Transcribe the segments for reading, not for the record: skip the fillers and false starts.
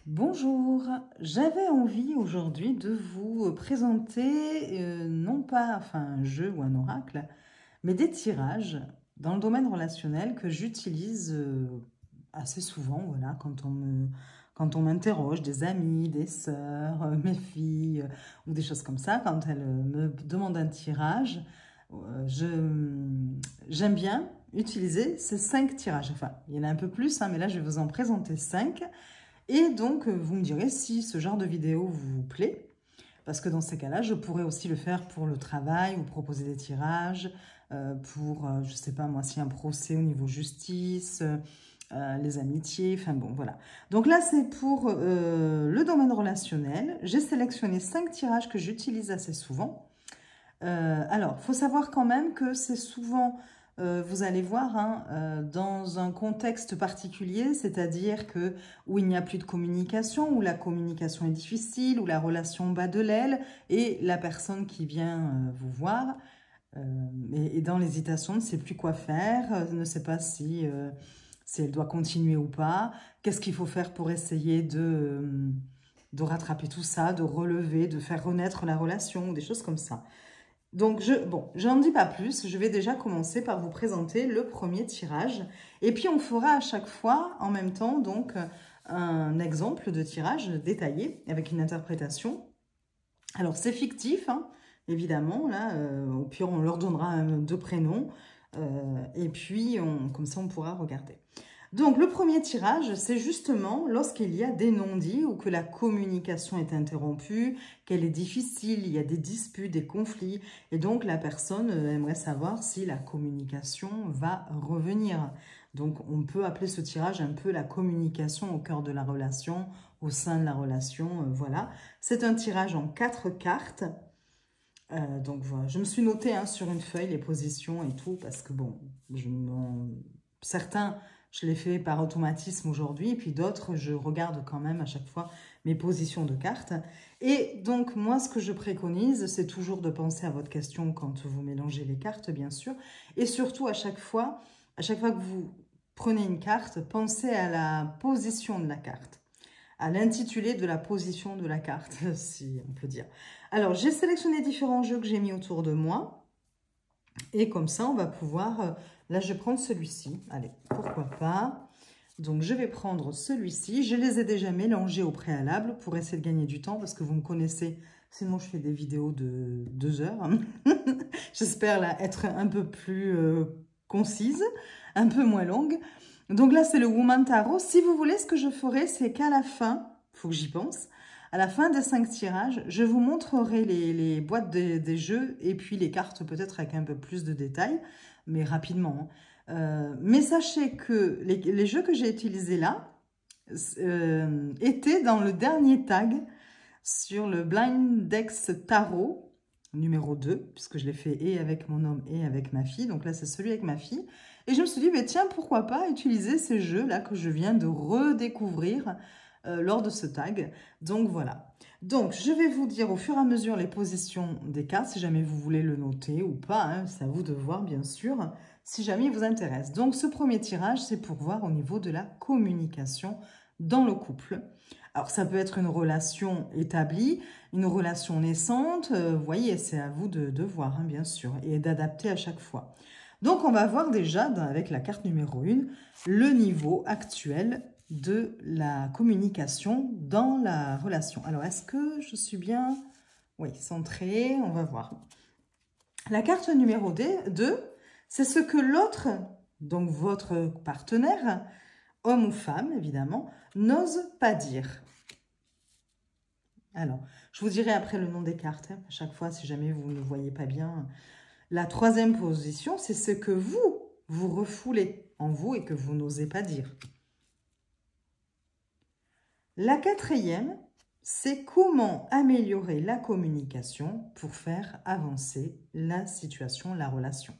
Bonjour, j'avais envie aujourd'hui de vous présenter non pas un jeu ou un oracle, mais des tirages dans le domaine relationnel que j'utilise assez souvent, voilà, quand on m'interroge, des amis, des sœurs, mes filles ou des choses comme ça, quand elles me demandent un tirage, j'aime bien utiliser ces 5 tirages. Enfin, il y en a un peu plus, hein, mais là je vais vous en présenter 5. Et donc, vous me direz si ce genre de vidéo vous plaît, parce que dans ces cas-là, je pourrais aussi le faire pour le travail, vous proposer des tirages, je ne sais pas moi, si un procès au niveau justice, les amitiés, enfin bon, voilà. Donc là, c'est pour le domaine relationnel. J'ai sélectionné 5 tirages que j'utilise assez souvent. Alors, il faut savoir quand même que c'est souvent, vous allez voir, hein, dans un contexte particulier, c'est-à-dire que où il n'y a plus de communication, où la communication est difficile, où la relation bat de l'aile, et la personne qui vient vous voir est dans l'hésitation, ne sait plus quoi faire, ne sait pas si elle doit continuer ou pas, qu'est-ce qu'il faut faire pour essayer de rattraper tout ça, de relever, de faire renaître la relation, des choses comme ça. Donc, je n'en dis pas plus, je vais déjà commencer par vous présenter le premier tirage. Et puis, on fera à chaque fois, en même temps, donc, un exemple de tirage détaillé avec une interprétation. Alors, c'est fictif, hein, évidemment, là, au pire, on leur donnera deux prénoms. Et puis, comme ça, on pourra regarder. Donc, le premier tirage, c'est justement lorsqu'il y a des non-dits ou que la communication est interrompue, qu'elle est difficile, il y a des disputes, des conflits. Et donc, la personne aimerait savoir si la communication va revenir. Donc, on peut appeler ce tirage un peu la communication au cœur de la relation, au sein de la relation, voilà. C'est un tirage en 4 cartes. Donc, voilà, je me suis notée hein, sur une feuille les positions et tout, parce que bon, certains... Je l'ai fait par automatisme aujourd'hui, et puis d'autres, je regarde quand même à chaque fois mes positions de cartes. Et donc, moi, ce que je préconise, c'est toujours de penser à votre question quand vous mélangez les cartes, bien sûr. Et surtout, à chaque fois que vous prenez une carte, pensez à la position de la carte, à l'intitulé de la position de la carte, si on peut dire. Alors, j'ai sélectionné différents jeux que j'ai mis autour de moi. Et comme ça, on va pouvoir... là, je vais prendre celui-ci. Allez, pourquoi pas. Donc, je vais prendre celui-ci. Je les ai déjà mélangés au préalable pour essayer de gagner du temps parce que vous me connaissez. Sinon, je fais des vidéos de 2 heures. J'espère là être un peu plus concise, un peu moins longue. Donc là, c'est le Woman Tarot. Si vous voulez, ce que je ferai, c'est qu'à la fin, il faut que j'y pense, à la fin des 5 tirages, je vous montrerai les boîtes des jeux et puis les cartes peut-être avec un peu plus de détails, mais rapidement. Mais sachez que les jeux que j'ai utilisés là étaient dans le dernier tag sur le Blindex Tarot numéro 2, puisque je l'ai fait et avec mon homme et avec ma fille. Donc là, c'est celui avec ma fille. Et je me suis dit, bah, tiens, pourquoi pas utiliser ces jeux-là que je viens de redécouvrir lors de ce tag. Donc voilà. Donc je vais vous dire au fur et à mesure les positions des cartes, si jamais vous voulez le noter ou pas, hein, c'est à vous de voir bien sûr, si jamais il vous intéresse. Donc ce premier tirage, c'est pour voir au niveau de la communication dans le couple. Alors ça peut être une relation établie, une relation naissante, vous voyez, c'est à vous de voir, hein, bien sûr, et d'adapter à chaque fois. Donc on va voir déjà, avec la carte numéro 1, le niveau actuel de la communication dans la relation. Alors, est-ce que je suis bien... Oui, centrée, on va voir. La carte numéro 2, c'est ce que l'autre, donc votre partenaire, homme ou femme, évidemment, n'ose pas dire. Alors, je vous dirai après le nom des cartes, hein, à chaque fois, si jamais vous ne voyez pas bien. La 3e position, c'est ce que vous refoulez en vous et que vous n'osez pas dire. La 4e, c'est comment améliorer la communication pour faire avancer la situation, la relation.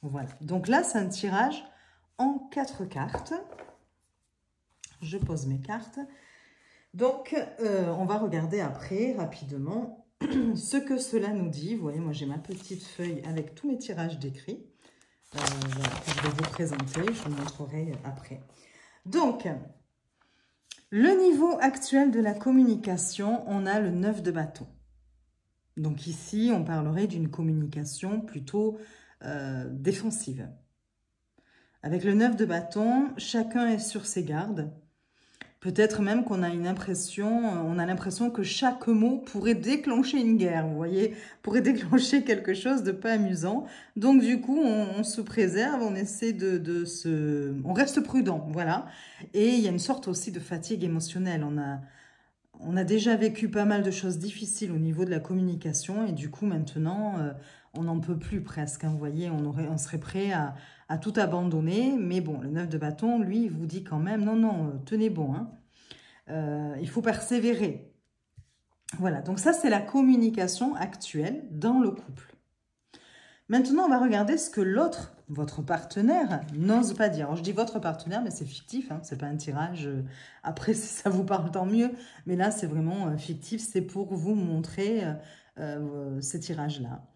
Voilà, donc là, c'est un tirage en 4 cartes. Je pose mes cartes. Donc, on va regarder après, rapidement, ce que cela nous dit. Vous voyez, moi, j'ai ma petite feuille avec tous mes tirages décrits. Voilà, que je vais vous présenter, je vous montrerai après. Donc... Le niveau actuel de la communication, on a le 9 de bâton. Donc ici, on parlerait d'une communication plutôt défensive. Avec le 9 de bâton, chacun est sur ses gardes. Peut-être même qu'on a l'impression que chaque mot pourrait déclencher une guerre, vous voyez, pourrait déclencher quelque chose de pas amusant. Donc du coup, on se préserve, on essaie on reste prudent, voilà. Et il y a une sorte aussi de fatigue émotionnelle. On a déjà vécu pas mal de choses difficiles au niveau de la communication et du coup maintenant, on n'en peut plus presque, hein, vous voyez, on serait prêt à tout abandonner. Mais bon, le 9 de bâton, lui, il vous dit quand même, non, non, tenez bon, hein. Il faut persévérer. Voilà, donc ça c'est la communication actuelle dans le couple. Maintenant, on va regarder ce que l'autre, votre partenaire, n'ose pas dire. Alors, je dis votre partenaire, mais c'est fictif, hein, c'est pas un tirage. Après, si ça vous parle, tant mieux. Mais là, c'est vraiment fictif, c'est pour vous montrer ces tirages-là.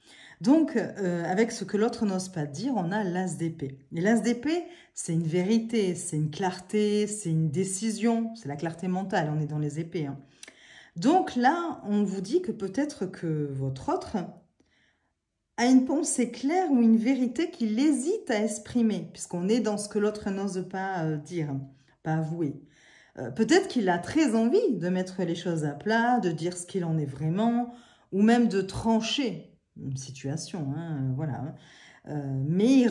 Donc, avec ce que l'autre n'ose pas dire, on a l'as d'épée. Et l'as d'épée, c'est une vérité, c'est une clarté, c'est une décision, c'est la clarté mentale, on est dans les épées. Hein. Donc là, on vous dit que peut-être que votre autre a une pensée claire ou une vérité qu'il hésite à exprimer, puisqu'on est dans ce que l'autre n'ose pas dire, pas avouer. Peut-être qu'il a très envie de mettre les choses à plat, de dire ce qu'il en est vraiment, ou même de trancher une situation, hein, voilà. Mais il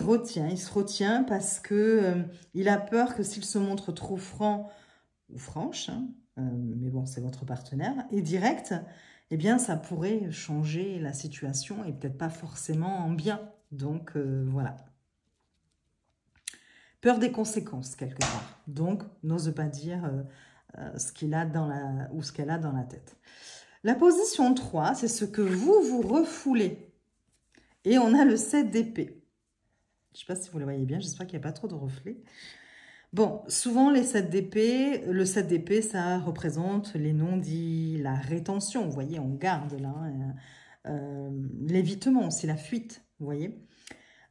se retient parce que il a peur que s'il se montre trop franc ou franche, hein, mais bon, c'est votre partenaire, et direct, eh bien, ça pourrait changer la situation et peut-être pas forcément en bien. Donc, voilà. Peur des conséquences, quelque part. Donc, n'ose pas dire ce qu'il a ou ce qu'elle a dans la tête. La position 3, c'est ce que vous refoulez. Et on a le 7 d'épée. Je ne sais pas si vous le voyez bien, j'espère qu'il n'y a pas trop de reflets. Bon, souvent les 7 d'épée, le 7 d'épée, ça représente les non-dits, la rétention, vous voyez, on garde là, l'évitement, c'est la fuite, vous voyez.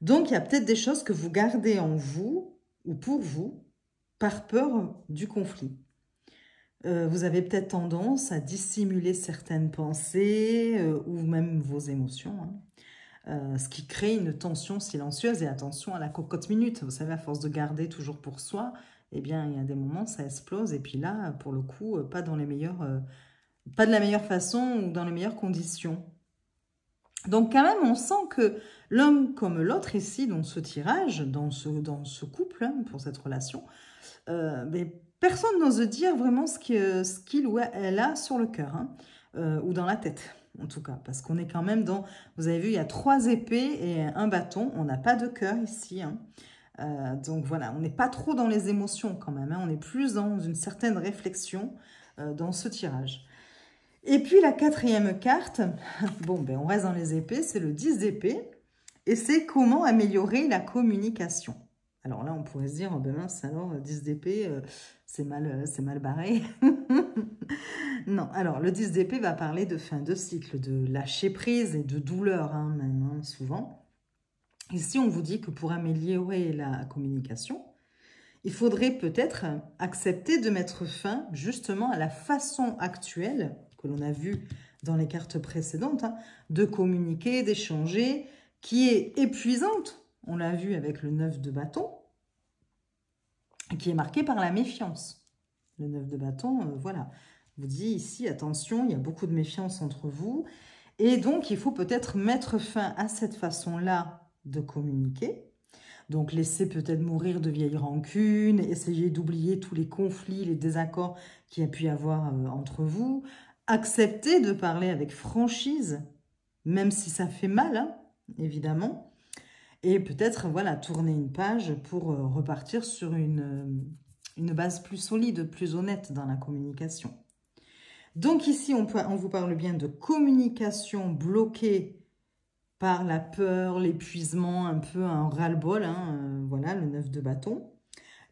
Donc, il y a peut-être des choses que vous gardez en vous ou pour vous par peur du conflit. Vous avez peut-être tendance à dissimuler certaines pensées ou même vos émotions, hein, ce qui crée une tension silencieuse. Et attention à la cocotte minute, vous savez, à force de garder toujours pour soi, eh bien, il y a des moments, ça explose. Et puis là, pour le coup, pas de la meilleure façon ou dans les meilleures conditions. Donc quand même, on sent que l'un comme l'autre ici, dans ce tirage, dans ce couple, hein, pour cette relation, mais personne n'ose dire vraiment ce qu'il ou elle a sur le cœur, hein, ou dans la tête, en tout cas. Parce qu'on est quand même dans... Vous avez vu, il y a 3 épées et un bâton. On n'a pas de cœur ici. Hein. Donc voilà, on n'est pas trop dans les émotions quand même. Hein. On est plus dans une certaine réflexion dans ce tirage. Et puis la 4e carte, bon, ben, on reste dans les épées, c'est le 10 d'épée. Et c'est comment améliorer la communication. Alors là, on pourrait se dire, oh ben mince, alors 10 d'épée, c'est mal barré. Non, alors le 10 d'épée va parler de fin de cycle, de lâcher prise et de douleur, hein, même, hein, souvent. Ici, on vous dit que pour améliorer la communication, il faudrait peut-être accepter de mettre fin justement à la façon actuelle que l'on a vue dans les cartes précédentes, hein, de communiquer, d'échanger, qui est épuisante. On l'a vu avec le 9 de bâton, qui est marqué par la méfiance. Le 9 de bâton, voilà, vous dit ici, attention, il y a beaucoup de méfiance entre vous. Et donc, il faut peut-être mettre fin à cette façon-là de communiquer. Donc, laisser peut-être mourir de vieilles rancunes, essayer d'oublier tous les conflits, les désaccords qu'il y a pu y avoir entre vous. Accepter de parler avec franchise, même si ça fait mal, hein, évidemment. Et peut-être, voilà, tourner une page pour repartir sur une base plus solide, plus honnête dans la communication. Donc ici, on vous parle bien de communication bloquée par la peur, l'épuisement, un peu un ras-le-bol, hein, voilà, le 9 de bâton.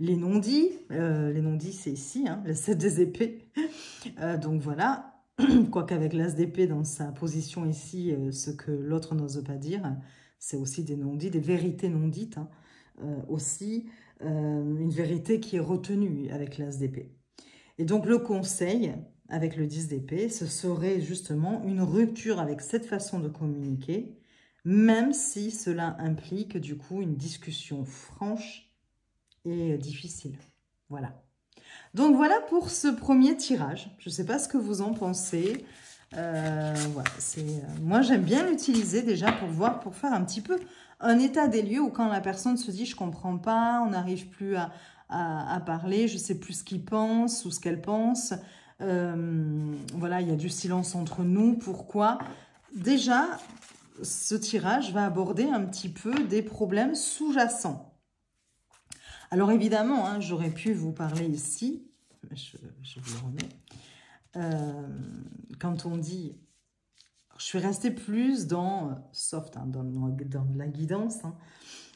Les non-dits c'est ici, hein, le 7 des épées. Donc voilà, quoiqu'avec l'as d'épée dans sa position ici, ce que l'autre n'ose pas dire, c'est aussi des non-dits, des vérités non dites, hein, aussi une vérité qui est retenue avec l'as d'épée. Et donc, le conseil avec le 10 d'épée, ce serait justement une rupture avec cette façon de communiquer, même si cela implique du coup une discussion franche et difficile. Voilà. Donc, voilà pour ce premier tirage. Je ne sais pas ce que vous en pensez. Voilà, moi, j'aime bien l'utiliser déjà pour voir, pour faire un petit peu un état des lieux où quand la personne se dit « je comprends pas, on n'arrive plus à parler, je sais plus ce qu'il pense ou ce qu'elle pense. Voilà, il y a du silence entre nous. Pourquoi ?» Déjà, ce tirage va aborder un petit peu des problèmes sous-jacents. Alors évidemment, hein, j'aurais pu vous parler ici, je vous le remets, quand on dit, je suis restée plus dans soft, hein, dans la guidance, hein,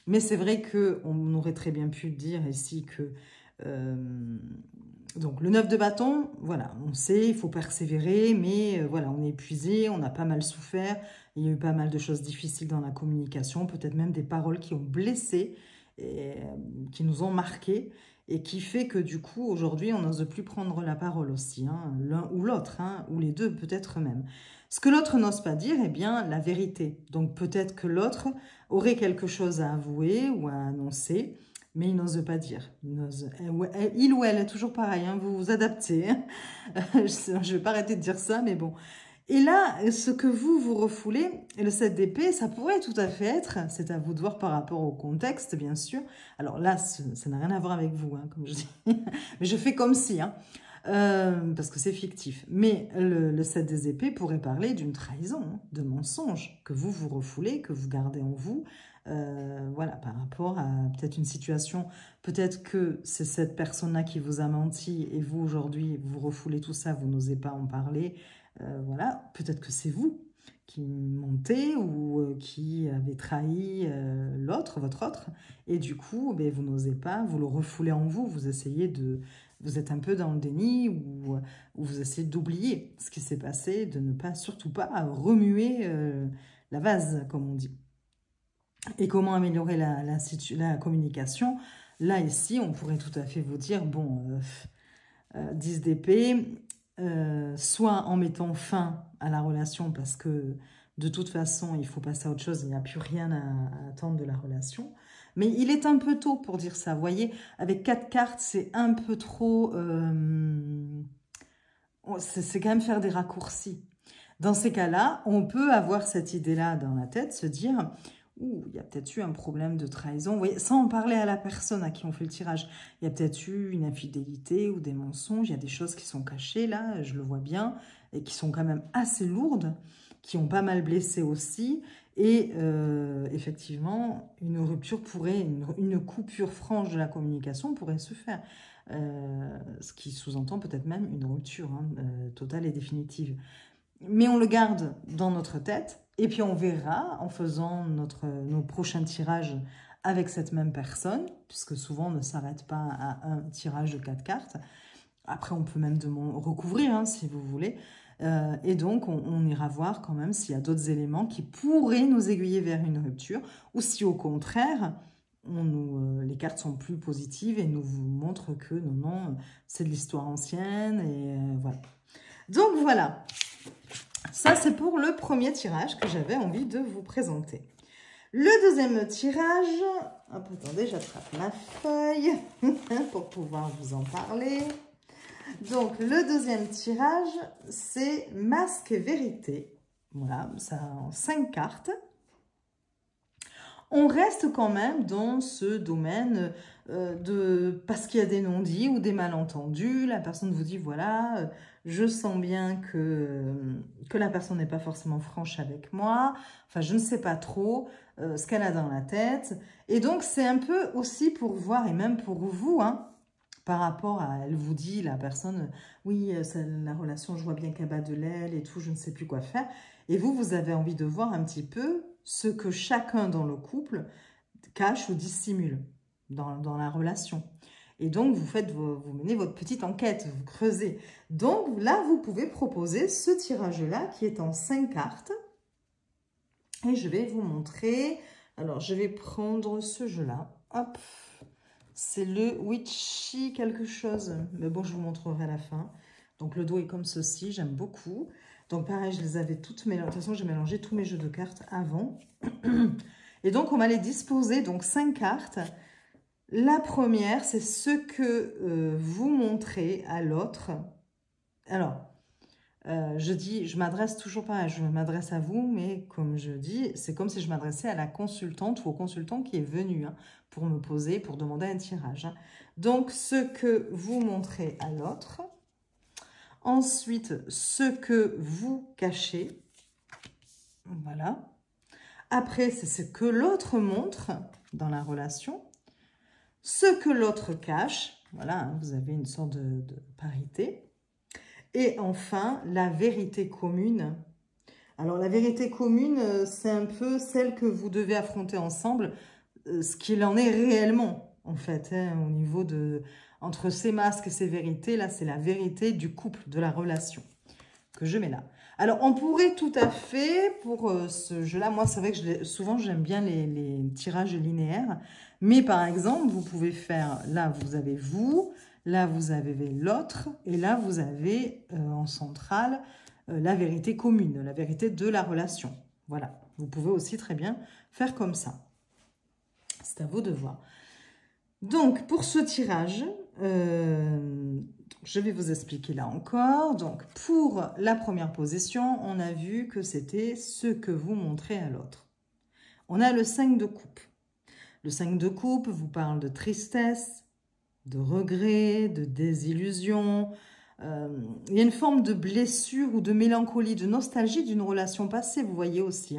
mais c'est vrai qu'on aurait très bien pu dire ici que, donc le 9 de bâton, voilà, on sait, il faut persévérer, mais voilà, on est épuisé, on a pas mal souffert, il y a eu pas mal de choses difficiles dans la communication, peut-être même des paroles qui ont blessé, et, qui nous ont marqués, et qui fait que du coup, aujourd'hui, on n'ose plus prendre la parole aussi, hein, l'un ou l'autre, hein, ou les deux peut-être même. Ce que l'autre n'ose pas dire, eh bien, la vérité. Donc peut-être que l'autre aurait quelque chose à avouer ou à annoncer, mais il n'ose pas dire. Il ou elle est toujours pareil, hein, vous vous adaptez. Hein. Je ne vais pas arrêter de dire ça, mais bon. Et là, ce que vous refoulez, et le 7 d'épée, ça pourrait tout à fait être, c'est à vous de voir par rapport au contexte, bien sûr. Alors là, ça n'a rien à voir avec vous, hein, comme je dis. Mais je fais comme si, hein, parce que c'est fictif. Mais le 7 des épées pourrait parler d'une trahison, hein, de mensonge, que vous refoulez, que vous gardez en vous. Voilà, par rapport à peut-être une situation, peut-être que c'est cette personne-là qui vous a menti, et vous, aujourd'hui, vous refoulez tout ça, vous n'osez pas en parler. Voilà, peut-être que c'est vous qui mentez ou qui avez trahi l'autre, votre autre, et du coup, ben, vous n'osez pas, vous le refoulez en vous, vous essayez de... Vous êtes un peu dans le déni ou vous essayez d'oublier ce qui s'est passé, de ne pas, surtout pas, remuer la vase, comme on dit. Et comment améliorer la communication? Là, ici, on pourrait tout à fait vous dire, bon, 10 d'épée... soit en mettant fin à la relation parce que de toute façon, il faut passer à autre chose, il n'y a plus rien à attendre de la relation. Mais il est un peu tôt pour dire ça. Vous voyez, avec 4 cartes, c'est un peu trop... c'est quand même faire des raccourcis. Dans ces cas-là, on peut avoir cette idée-là dans la tête, se dire... Ouh, il y a peut-être eu un problème de trahison. Vous voyez, sans en parler à la personne à qui on fait le tirage, il y a peut-être eu une infidélité ou des mensonges. Il y a des choses qui sont cachées, là, je le vois bien, et qui sont quand même assez lourdes, qui ont pas mal blessé aussi. Et effectivement, une rupture pourrait, une coupure franche de la communication pourrait se faire. Ce qui sous-entend peut-être même une rupture hein, totale et définitive. Mais on le garde dans notre tête. Et puis, on verra en faisant nos prochains tirages avec cette même personne, puisque souvent, on ne s'arrête pas à un tirage de 4 cartes. Après, on peut même recouvrir, hein, si vous voulez. Et donc, on ira voir quand même s'il y a d'autres éléments qui pourraient nous aiguiller vers une rupture, ou si au contraire, les cartes sont plus positives et nous vous montrent que non, c'est de l'histoire ancienne. Et voilà. Donc, voilà. Ça, c'est pour le premier tirage que j'avais envie de vous présenter. Le deuxième tirage... Hop, attendez, j'attrape ma feuille pour pouvoir vous en parler. Donc, le deuxième tirage, c'est Masque et Vérité. Voilà, ça en 5 cartes. On reste quand même dans ce domaine parce qu'il y a des non-dits ou des malentendus. La personne vous dit, voilà, je sens bien que la personne n'est pas forcément franche avec moi. Enfin, je ne sais pas trop ce qu'elle a dans la tête. Et donc, c'est un peu aussi pour voir, et même pour vous, hein, par rapport à, elle vous dit, la personne, oui, la relation, je vois bien qu'elle bat de l'aile et tout, je ne sais plus quoi faire. Et vous avez envie de voir un petit peu ce que chacun dans le couple cache ou dissimule dans la relation. Et donc, vous menez votre petite enquête, vous creusez. Donc, là, vous pouvez proposer ce tirage-là qui est en 5 cartes. Et je vais vous montrer. Alors, je vais prendre ce jeu-là. Hop. C'est le Witchy quelque chose. Mais bon, je vous montrerai à la fin. Donc, le dos est comme ceci. J'aime beaucoup. Donc, pareil, je les avais toutes mélangées. De toute façon, j'ai mélangé tous mes jeux de cartes avant. Et donc, on va les disposer. Donc, 5 cartes. La première, c'est ce que vous montrez à l'autre. Alors, je m'adresse toujours pas, je m'adresse à vous, mais comme je dis, c'est comme si je m'adressais à la consultante ou au consultant qui est venu pour me poser, pour demander un tirage. Donc, ce que vous montrez à l'autre. Ensuite, ce que vous cachez. Voilà. Après, c'est ce que l'autre montre dans la relation. Ce que l'autre cache. Voilà, vous avez une sorte de parité. Et enfin, la vérité commune. Alors, la vérité commune, c'est un peu celle que vous devez affronter ensemble, ce qu'il en est réellement, en fait, au niveau de... Entre ces masques et ces vérités, là, c'est la vérité du couple, de la relation, que je mets là. Alors, on pourrait tout à fait, pour ce jeu-là, moi, c'est vrai que souvent, j'aime bien les tirages linéaires, mais par exemple, vous pouvez faire, là, vous avez vous... Là, vous avez l'autre et là, vous avez en centrale la vérité commune, la vérité de la relation. Voilà, vous pouvez aussi très bien faire comme ça. C'est à vous de voir. Donc, pour ce tirage, je vais vous expliquer là encore. Donc, pour la première position, on a vu que c'était ce que vous montrez à l'autre. On a le 5 de coupe. Le 5 de coupe vous parle de tristesse, de regret, de désillusion. Il y a une forme de blessure ou de mélancolie, de nostalgie d'une relation passée, vous voyez aussi.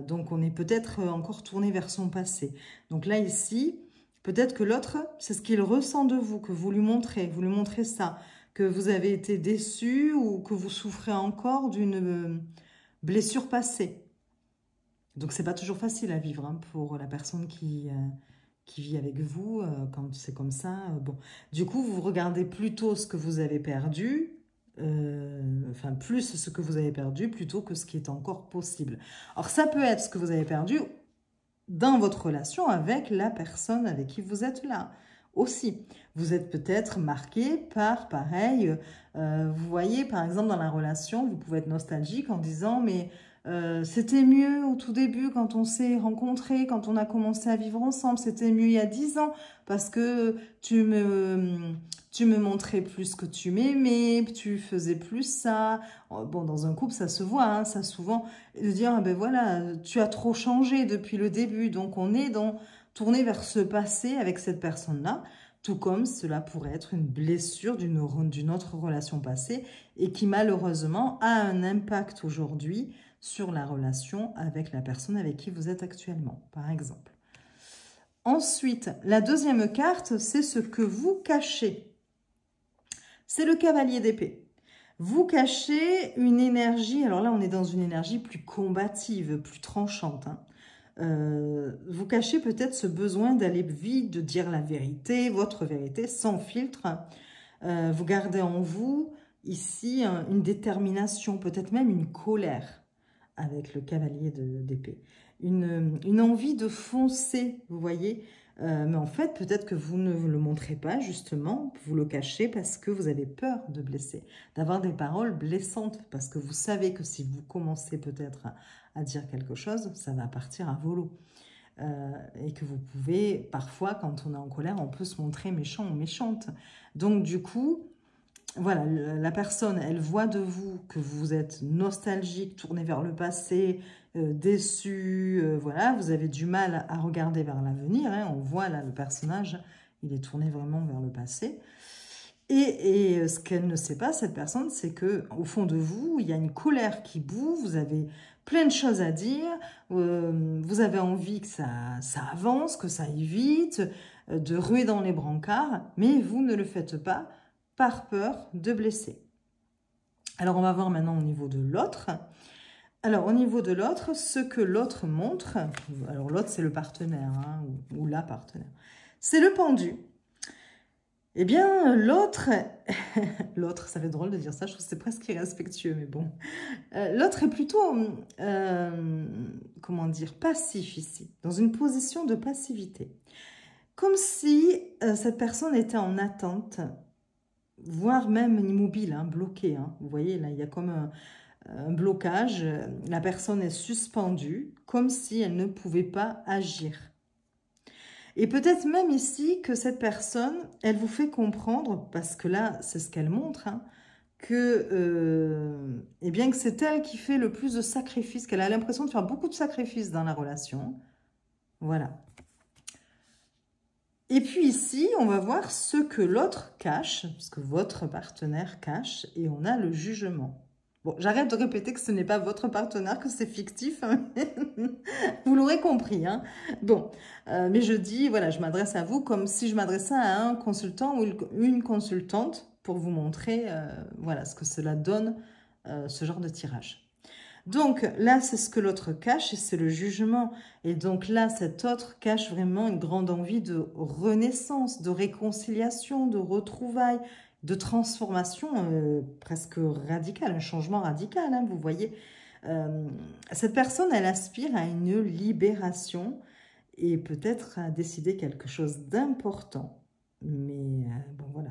Donc, on est peut-être encore tourné vers son passé. Donc là, ici, peut-être que l'autre, c'est ce qu'il ressent de vous, que vous lui montrez ça, que vous avez été déçu ou que vous souffrez encore d'une blessure passée. Donc, c'est pas toujours facile à vivre pour la personne qui vit avec vous, quand c'est comme ça. Bon. Du coup, vous regardez plutôt ce que vous avez perdu, enfin plus ce que vous avez perdu plutôt que ce qui est encore possible. Alors, ça peut être ce que vous avez perdu dans votre relation avec la personne avec qui vous êtes là aussi. Vous êtes peut-être marqué par, pareil, vous voyez, par exemple, dans la relation, vous pouvez être nostalgique en disant, mais... c'était mieux au tout début quand on s'est rencontrés, quand on a commencé à vivre ensemble. C'était mieux il y a 10 ans parce que tu me montrais plus que tu m'aimais, tu faisais plus ça. Bon, dans un couple, ça se voit, ça souvent, de dire, ah ben voilà, tu as trop changé depuis le début. Donc, on est tourné vers ce passé avec cette personne-là, tout comme cela pourrait être une blessure d'une autre relation passée et qui malheureusement a un impact aujourd'hui sur la relation avec la personne avec qui vous êtes actuellement, par exemple. Ensuite, la deuxième carte, c'est ce que vous cachez. C'est le cavalier d'épée. Vous cachez une énergie, alors là on est dans une énergie plus combative, plus tranchante. Vous cachez peut-être ce besoin d'aller vite, de dire la vérité, votre vérité, sans filtre. Vous gardez en vous, ici, une détermination, peut-être même une colère avec le cavalier d'épée. Une envie de foncer, vous voyez. Mais en fait, peut-être que vous ne le montrez pas, justement, vous le cachez parce que vous avez peur de blesser, d'avoir des paroles blessantes, parce que vous savez que si vous commencez peut-être à dire quelque chose, ça va partir à volo. Et que vous pouvez, parfois, quand on est en colère, on peut se montrer méchant ou méchante. Donc, du coup... Voilà, la personne, elle voit de vous que vous êtes nostalgique, tourné vers le passé, déçu, voilà, vous avez du mal à regarder vers l'avenir, on voit là le personnage, il est tourné vraiment vers le passé. Et ce qu'elle ne sait pas, cette personne, c'est que au fond de vous, il y a une colère qui bout, vous avez plein de choses à dire, vous avez envie que ça avance, que ça aille vite, de ruer dans les brancards, mais vous ne le faites pas, par peur de blesser. Alors, on va voir maintenant au niveau de l'autre. Alors, au niveau de l'autre, ce que l'autre montre, alors l'autre, c'est le partenaire, ou la partenaire, c'est le pendu. Eh bien, l'autre, l'autre, ça fait drôle de dire ça, je trouve que c'est presque irrespectueux, mais bon. L'autre est plutôt, comment dire, passif ici, dans une position de passivité. Comme si cette personne était en attente, voire même immobile, hein, bloquée. Hein. Vous voyez, là, il y a comme un blocage. La personne est suspendue, comme si elle ne pouvait pas agir. Et peut-être même ici que cette personne, elle vous fait comprendre, parce que là, c'est ce qu'elle montre, hein, eh bien que c'est elle qui fait le plus de sacrifices, qu'elle a l'impression de faire beaucoup de sacrifices dans la relation. Voilà. Et puis ici, on va voir ce que l'autre cache, ce que votre partenaire cache, et on a le jugement. Bon, j'arrête de répéter que ce n'est pas votre partenaire, que c'est fictif. Hein. Vous l'aurez compris. Hein. Bon, mais je dis, voilà, je m'adresse à vous comme si je m'adressais à un consultant ou une consultante pour vous montrer, voilà, ce que cela donne, ce genre de tirage. Donc là, c'est ce que l'autre cache et c'est le jugement. Et donc là, cet autre cache vraiment une grande envie de renaissance, de réconciliation, de retrouvailles, de transformation presque radicale, un changement radical, hein, vous voyez. Cette personne, elle aspire à une libération et peut-être à décider quelque chose d'important. Mais bon, voilà,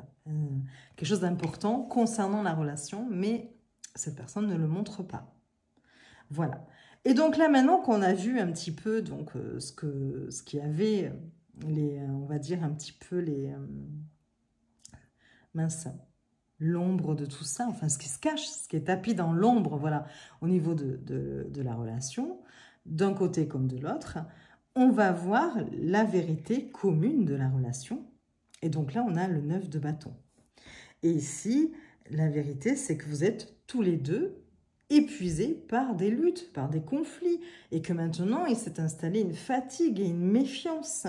quelque chose d'important concernant la relation, mais cette personne ne le montre pas. Voilà. Et donc là, maintenant qu'on a vu un petit peu donc, ce qu'il y avait, on va dire un petit peu mince, l'ombre de tout ça, enfin ce qui se cache, ce qui est tapis dans l'ombre, voilà, au niveau de la relation, d'un côté comme de l'autre, on va voir la vérité commune de la relation. Et donc là, on a le 9 de bâton. Et ici, la vérité, c'est que vous êtes tous les deux épuisés par des luttes, par des conflits, et que maintenant, il s'est installé une fatigue et une méfiance.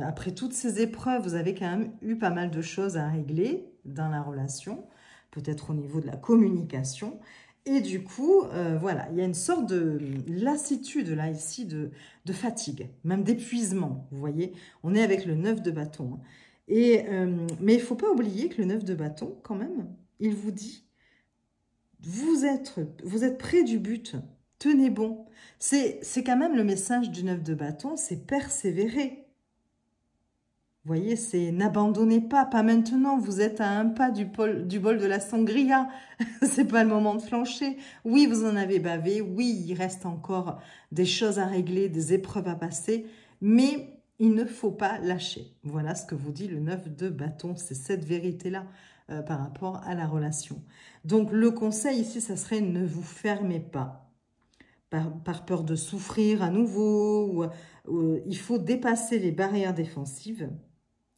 Après toutes ces épreuves, vous avez quand même eu pas mal de choses à régler dans la relation, peut-être au niveau de la communication, et du coup, voilà, il y a une sorte de lassitude, là, ici, de fatigue, même d'épuisement, vous voyez. On est avec le 9 de bâton, hein. Mais il ne faut pas oublier que le 9 de bâton, quand même, il vous dit, vous êtes près du but, tenez bon. C'est quand même le message du 9 de bâton, c'est persévérer. Vous voyez, c'est n'abandonnez pas maintenant, vous êtes à un pas du bol de la sangria, c'est pas le moment de flancher. Oui, vous en avez bavé, oui, il reste encore des choses à régler, des épreuves à passer, mais il ne faut pas lâcher. Voilà ce que vous dit le 9 de bâton, c'est cette vérité-là par rapport à la relation. Donc le conseil ici, ça serait ne vous fermez pas. Par peur de souffrir à nouveau, il faut dépasser les barrières défensives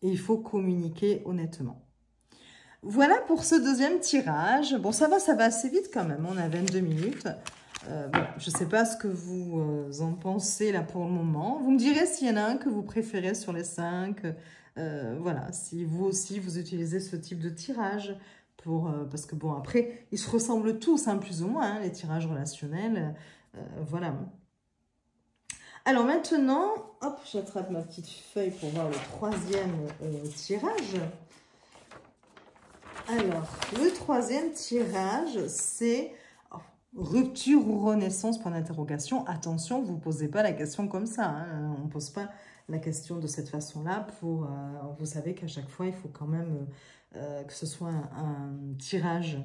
et il faut communiquer honnêtement. Voilà pour ce deuxième tirage. Bon, ça va assez vite quand même, on a 22 minutes. Voilà. Je ne sais pas ce que vous en pensez là pour le moment. Vous me direz s'il y en a un que vous préférez sur les 5. Voilà, si vous aussi vous utilisez ce type de tirage. Parce que bon, après, ils se ressemblent tous, hein, plus ou moins, hein, les tirages relationnels. Voilà. Alors maintenant, hop, j'attrape ma petite feuille pour voir le troisième tirage. Alors, le troisième tirage, c'est rupture ou renaissance, point d'interrogation. Attention, vous ne posez pas la question comme ça. Hein. On ne pose pas la question de cette façon-là. Vous savez qu'à chaque fois, il faut quand même que ce soit un tirage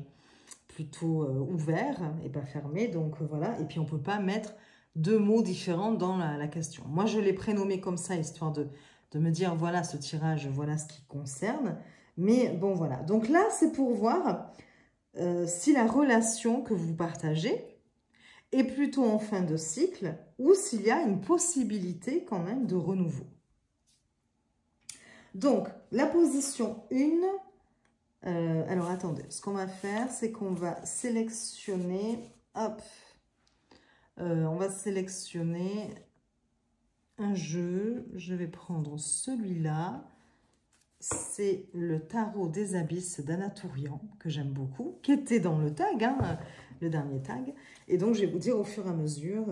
plutôt ouvert et pas fermé. Donc voilà, et puis on ne peut pas mettre deux mots différents dans la question. Moi, je l'ai prénommé comme ça, histoire de me dire, voilà ce tirage, voilà ce qui concerne. Mais bon, voilà. Donc là, c'est pour voir si la relation que vous partagez est plutôt en fin de cycle ou s'il y a une possibilité quand même de renouveau. Donc, la position 1, alors attendez, ce qu'on va faire, c'est qu'on va sélectionner, hop, on va sélectionner un jeu. Je vais prendre celui-là. C'est le tarot des abysses d'Anatourian, que j'aime beaucoup, qui était dans le tag, hein, le dernier tag. Et donc, je vais vous dire au fur et à mesure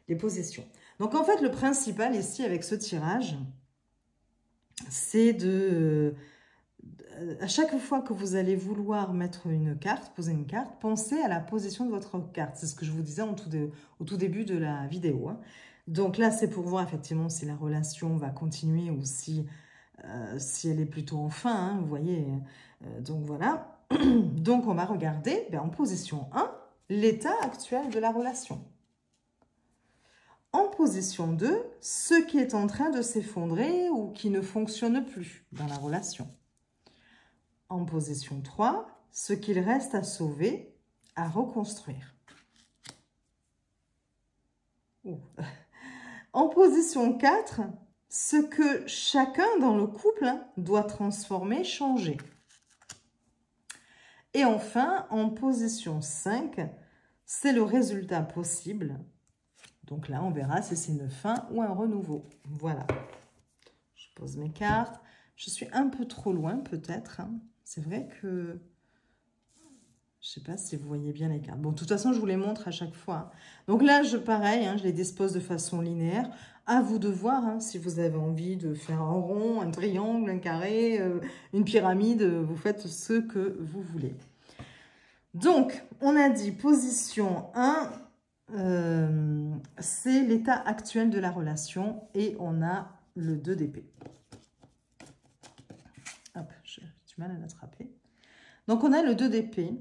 les positions. Donc, en fait, le principal ici, avec ce tirage, c'est à chaque fois que vous allez vouloir mettre une carte, poser une carte, pensez à la position de votre carte. C'est ce que je vous disais au tout début de la vidéo. Hein. Donc là, c'est pour voir effectivement si la relation va continuer ou si, si elle est plutôt en fin, hein, vous voyez. Donc voilà. Donc on va regarder en position 1, l'état actuel de la relation. En position 2, ce qui est en train de s'effondrer ou qui ne fonctionne plus dans la relation. En position 3, ce qu'il reste à sauver, à reconstruire. En position 4, ce que chacun dans le couple doit transformer, changer. Et enfin, en position 5, c'est le résultat possible. Donc là, on verra si c'est une fin ou un renouveau. Voilà. Je pose mes cartes. Je suis un peu trop loin peut-être. C'est vrai que... Je ne sais pas si vous voyez bien les cartes. Bon, de toute façon, je vous les montre à chaque fois. Donc là, pareil, je les dispose de façon linéaire. À vous de voir si vous avez envie de faire un rond, un triangle, un carré, une pyramide. Vous faites ce que vous voulez. Donc, on a dit position 1, c'est l'état actuel de la relation. Et on a le 2 d'épée. Hop, j'ai du mal à l'attraper. Donc, on a le 2 d'épée.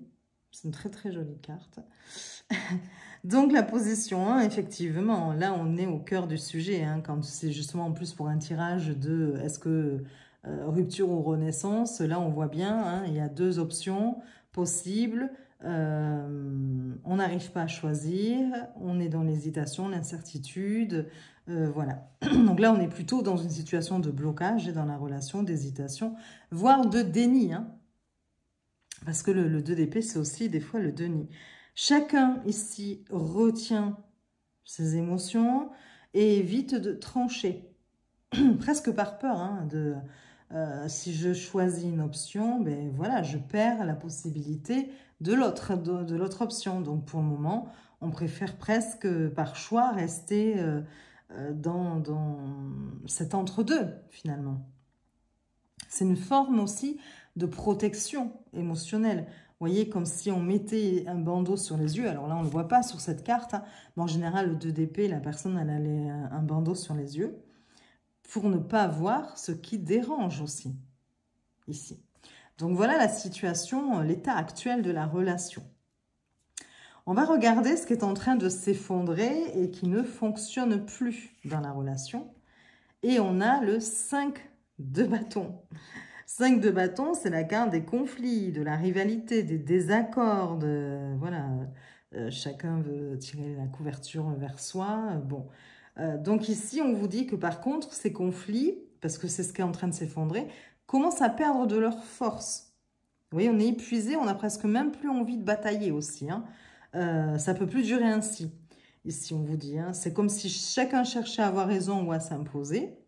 C'est une très très jolie carte. Donc la position 1, effectivement, là on est au cœur du sujet, quand c'est justement en plus pour un tirage de est-ce que rupture ou renaissance, là on voit bien, il y a 2 options possibles, on n'arrive pas à choisir, on est dans l'hésitation, l'incertitude, voilà. Donc là on est plutôt dans une situation de blocage dans la relation, d'hésitation, voire de déni, parce que le 2 d'épée, c'est aussi des fois le déni. Chacun ici retient ses émotions et évite de trancher, presque par peur. Si je choisis une option, ben voilà, je perds la possibilité de l'autre option. Donc pour le moment, on préfère presque par choix rester dans cet entre-deux finalement. C'est une forme aussi de protection émotionnelle. Vous voyez, comme si on mettait un bandeau sur les yeux. Alors là, on ne le voit pas sur cette carte. Mais en général, le 2 d'épée, la personne, elle a un bandeau sur les yeux pour ne pas voir ce qui dérange aussi, ici. Donc voilà la situation, l'état actuel de la relation. On va regarder ce qui est en train de s'effondrer et qui ne fonctionne plus dans la relation. Et on a le 5 de bâton. 5 de bâton, c'est la carte des conflits, de la rivalité, des désaccords, voilà, chacun veut tirer la couverture vers soi. Bon, donc ici, on vous dit que par contre, ces conflits, parce que c'est ce qui est en train de s'effondrer, commencent à perdre de leur force. Vous voyez, on est épuisé, on n'a presque même plus envie de batailler aussi. Ça ne peut plus durer ainsi. Ici, on vous dit, c'est comme si chacun cherchait à avoir raison ou à s'imposer,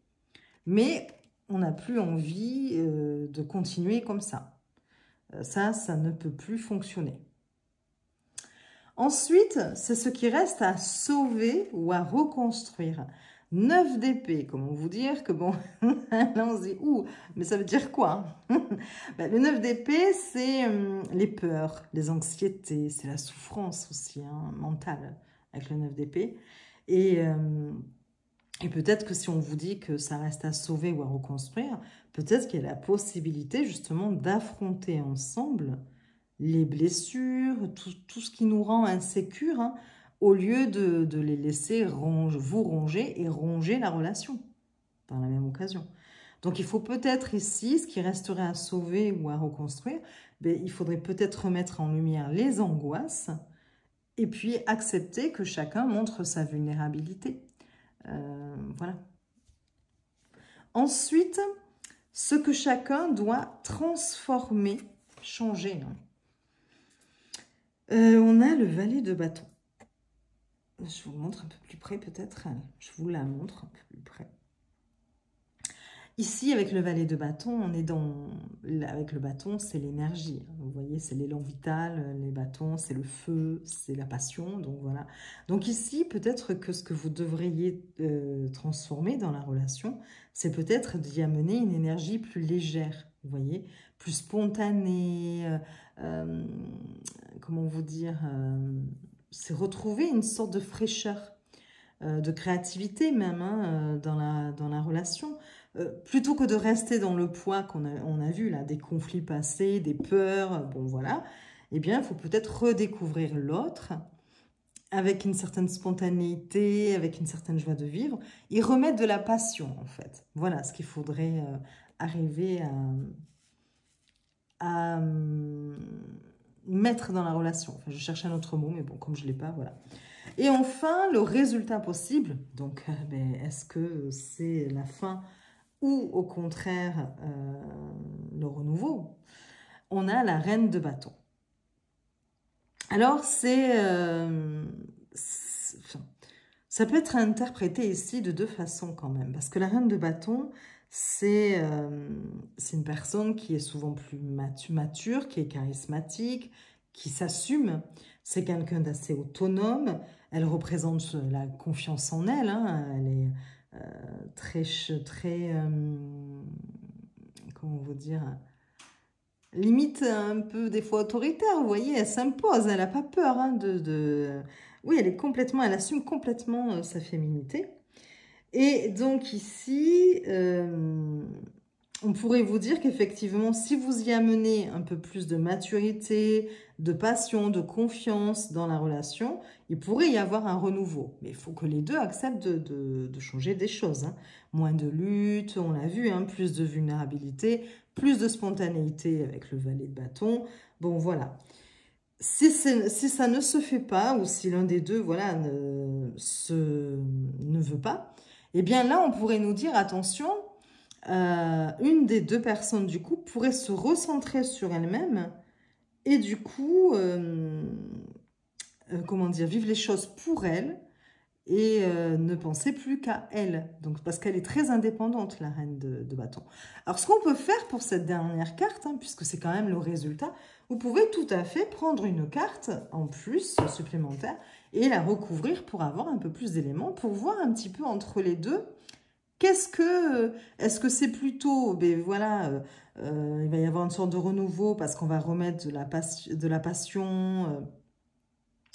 mais on n'a plus envie de continuer comme ça. Ça ne peut plus fonctionner. Ensuite, c'est ce qui reste à sauver ou à reconstruire. 9 d'épée, comment vous dire que bon, là on se dit, ouh, mais ça veut dire quoi? Le 9 d'épée, c'est les peurs, les anxiétés, c'est la souffrance aussi mentale avec le 9 d'épée. Et peut-être que si on vous dit que ça reste à sauver ou à reconstruire, peut-être qu'il y a la possibilité justement d'affronter ensemble les blessures, tout ce qui nous rend insécures, au lieu de les laisser vous ronger et ronger la relation dans la même occasion. Donc il faut peut-être ici, ce qui resterait à sauver ou à reconstruire, il faudrait peut-être remettre en lumière les angoisses et puis accepter que chacun montre sa vulnérabilité. Voilà. Ensuite, ce que chacun doit transformer, changer. On a le valet de bâton. Je vous le montre un peu plus près peut-être. Je vous la montre un peu plus près. Ici, avec le valet de bâton, on est avec le bâton, c'est l'énergie. Vous voyez, c'est l'élan vital, les bâtons, c'est le feu, c'est la passion. Donc voilà. Donc ici, peut-être que ce que vous devriez transformer dans la relation, c'est peut-être d'y amener une énergie plus légère. Vous voyez, plus spontanée. Comment vous dire, c'est retrouver une sorte de fraîcheur. de créativité même hein, dans la relation. Plutôt que de rester dans le poids on a vu là, des conflits passés, des peurs, bon voilà, eh bien il faut peut-être redécouvrir l'autre avec une certaine spontanéité, avec une certaine joie de vivre, et remettre de la passion en fait. Voilà ce qu'il faudrait arriver à mettre dans la relation. Enfin, je cherche un autre mot, mais bon, comme je ne l'ai pas, voilà. Et enfin, le résultat possible, donc ben, est-ce que c'est la fin ou au contraire le renouveau? On a la reine de bâton. Alors, ça peut être interprété ici de deux façons quand même, parce que la reine de bâton, c'est une personne qui est souvent plus mature, qui est charismatique, qui s'assume. C'est quelqu'un d'assez autonome. Elle représente la confiance en elle. Hein. Elle est très comment vous dire, limite un peu des fois autoritaire, vous voyez, elle s'impose, elle n'a pas peur hein, Oui, elle assume complètement sa féminité. Et donc ici, on pourrait vous dire qu'effectivement, si vous y amenez un peu plus de maturité, de passion, de confiance dans la relation, il pourrait y avoir un renouveau. Mais il faut que les deux acceptent de changer des choses. Hein. Moins de lutte, on l'a vu, hein, plus de vulnérabilité, plus de spontanéité avec le valet de bâton. Bon, voilà. Si ça ne se fait pas, ou si l'un des deux voilà, ne veut pas, eh bien là, on pourrait nous dire, attention, une des deux personnes du couple pourrait se recentrer sur elle-même et du coup, comment dire, vivre les choses pour elle et ne penser plus qu'à elle. Donc, parce qu'elle est très indépendante, la reine de bâton. Alors, ce qu'on peut faire pour cette dernière carte, hein, puisque c'est quand même le résultat, vous pouvez tout à fait prendre une carte en plus, supplémentaire, et la recouvrir pour avoir un peu plus d'éléments, pour voir un petit peu entre les deux. Est-ce que c'est plutôt, ben voilà, il va y avoir une sorte de renouveau parce qu'on va remettre de la passion,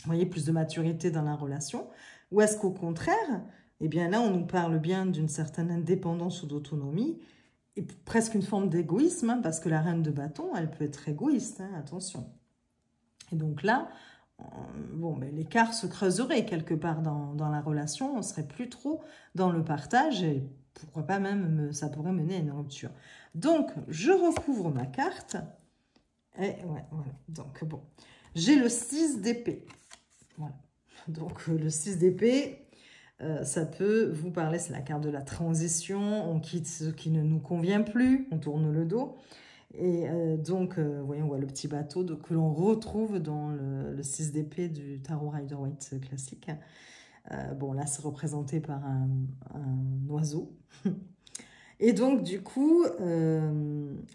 vous voyez, plus de maturité dans la relation, ou est-ce qu'au contraire, eh bien là, on nous parle bien d'une certaine indépendance ou d'autonomie, et presque une forme d'égoïsme, hein, parce que la reine de bâton, elle peut être égoïste, hein, attention. Et donc là, bon, ben, l'écart se creuserait quelque part dans la relation, on ne serait plus trop dans le partage, et pourquoi pas même, ça pourrait mener à une rupture. Donc, je recouvre ma carte, et ouais, voilà, donc bon, j'ai le 6 d'épée. Voilà. Donc, le 6 d'épée, ça peut vous parler, c'est la carte de la transition, on quitte ce qui ne nous convient plus, on tourne le dos. Et donc, voyez, on voit le petit bateau que l'on retrouve dans le 6 d'épée du tarot Rider-Waite classique. Bon, là, c'est représenté par un oiseau. Et donc, du coup,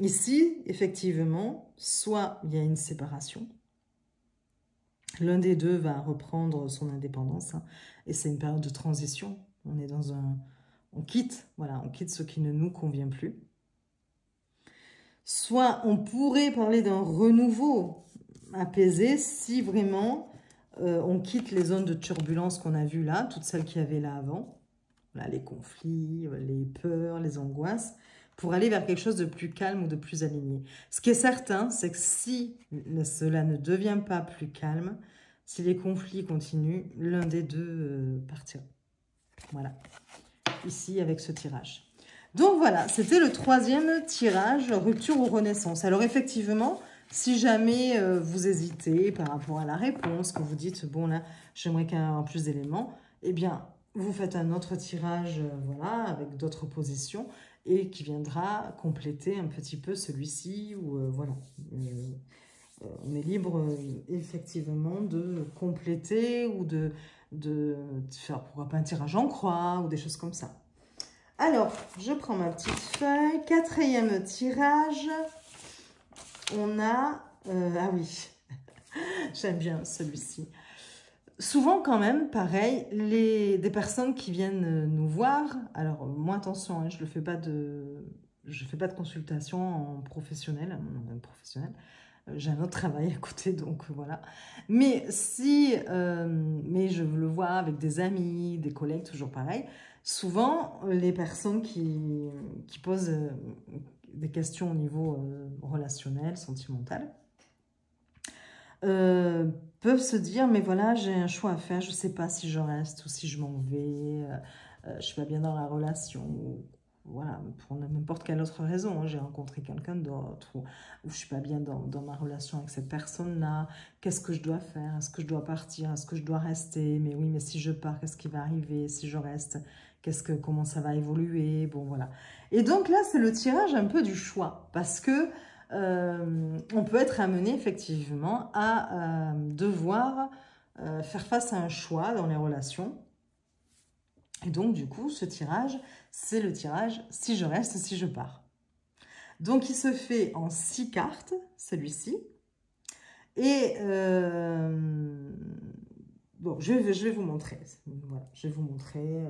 ici, effectivement, soit il y a une séparation, l'un des deux va reprendre son indépendance, hein, et c'est une période de transition. On est dans on quitte ce qui ne nous convient plus. Soit on pourrait parler d'un renouveau apaisé si vraiment on quitte les zones de turbulence qu'on a vues là, toutes celles qu'il y avait là avant, là, les conflits, les peurs, les angoisses, pour aller vers quelque chose de plus calme ou de plus aligné. Ce qui est certain, c'est que si cela ne devient pas plus calme, si les conflits continuent, l'un des deux partira. Voilà, ici avec ce tirage. Donc voilà, c'était le troisième tirage, rupture ou renaissance. Alors effectivement, si jamais vous hésitez par rapport à la réponse, que vous dites, bon là, j'aimerais qu'il y ait un plus d'éléments, eh bien, vous faites un autre tirage, voilà, avec d'autres positions, et qui viendra compléter un petit peu celui-ci, ou voilà. On est libre, effectivement, de compléter, ou de faire, pourquoi pas, un tirage en croix, ou des choses comme ça. Alors, je prends ma petite feuille. Quatrième tirage. On a... ah oui, j'aime bien celui-ci. Souvent, quand même, pareil, des personnes qui viennent nous voir... Alors, moi, attention, hein, je ne fais pas de consultation en professionnel. J'ai un autre travail à côté, donc voilà. Mais mais je le vois avec des amis, des collègues, toujours pareil. Souvent, les personnes qui posent des questions au niveau relationnel, sentimental, peuvent se dire, mais voilà, j'ai un choix à faire, je ne sais pas si je reste ou si je m'en vais, je ne suis pas bien dans la relation, ou voilà, pour n'importe quelle autre raison, hein, j'ai rencontré quelqu'un d'autre, ou je ne suis pas bien dans ma relation avec cette personne-là, qu'est-ce que je dois faire, est-ce que je dois partir, est-ce que je dois rester, mais oui, mais si je pars, qu'est-ce qui va arriver, si je reste, comment ça va évoluer, bon voilà. Et donc là, c'est le tirage un peu du choix, parce que on peut être amené effectivement à devoir faire face à un choix dans les relations. Et donc, du coup, ce tirage, c'est le tirage si je reste, si je pars. Donc, il se fait en 6 cartes, celui-ci. Et bon, je vais vous montrer. Voilà, je vais vous montrer.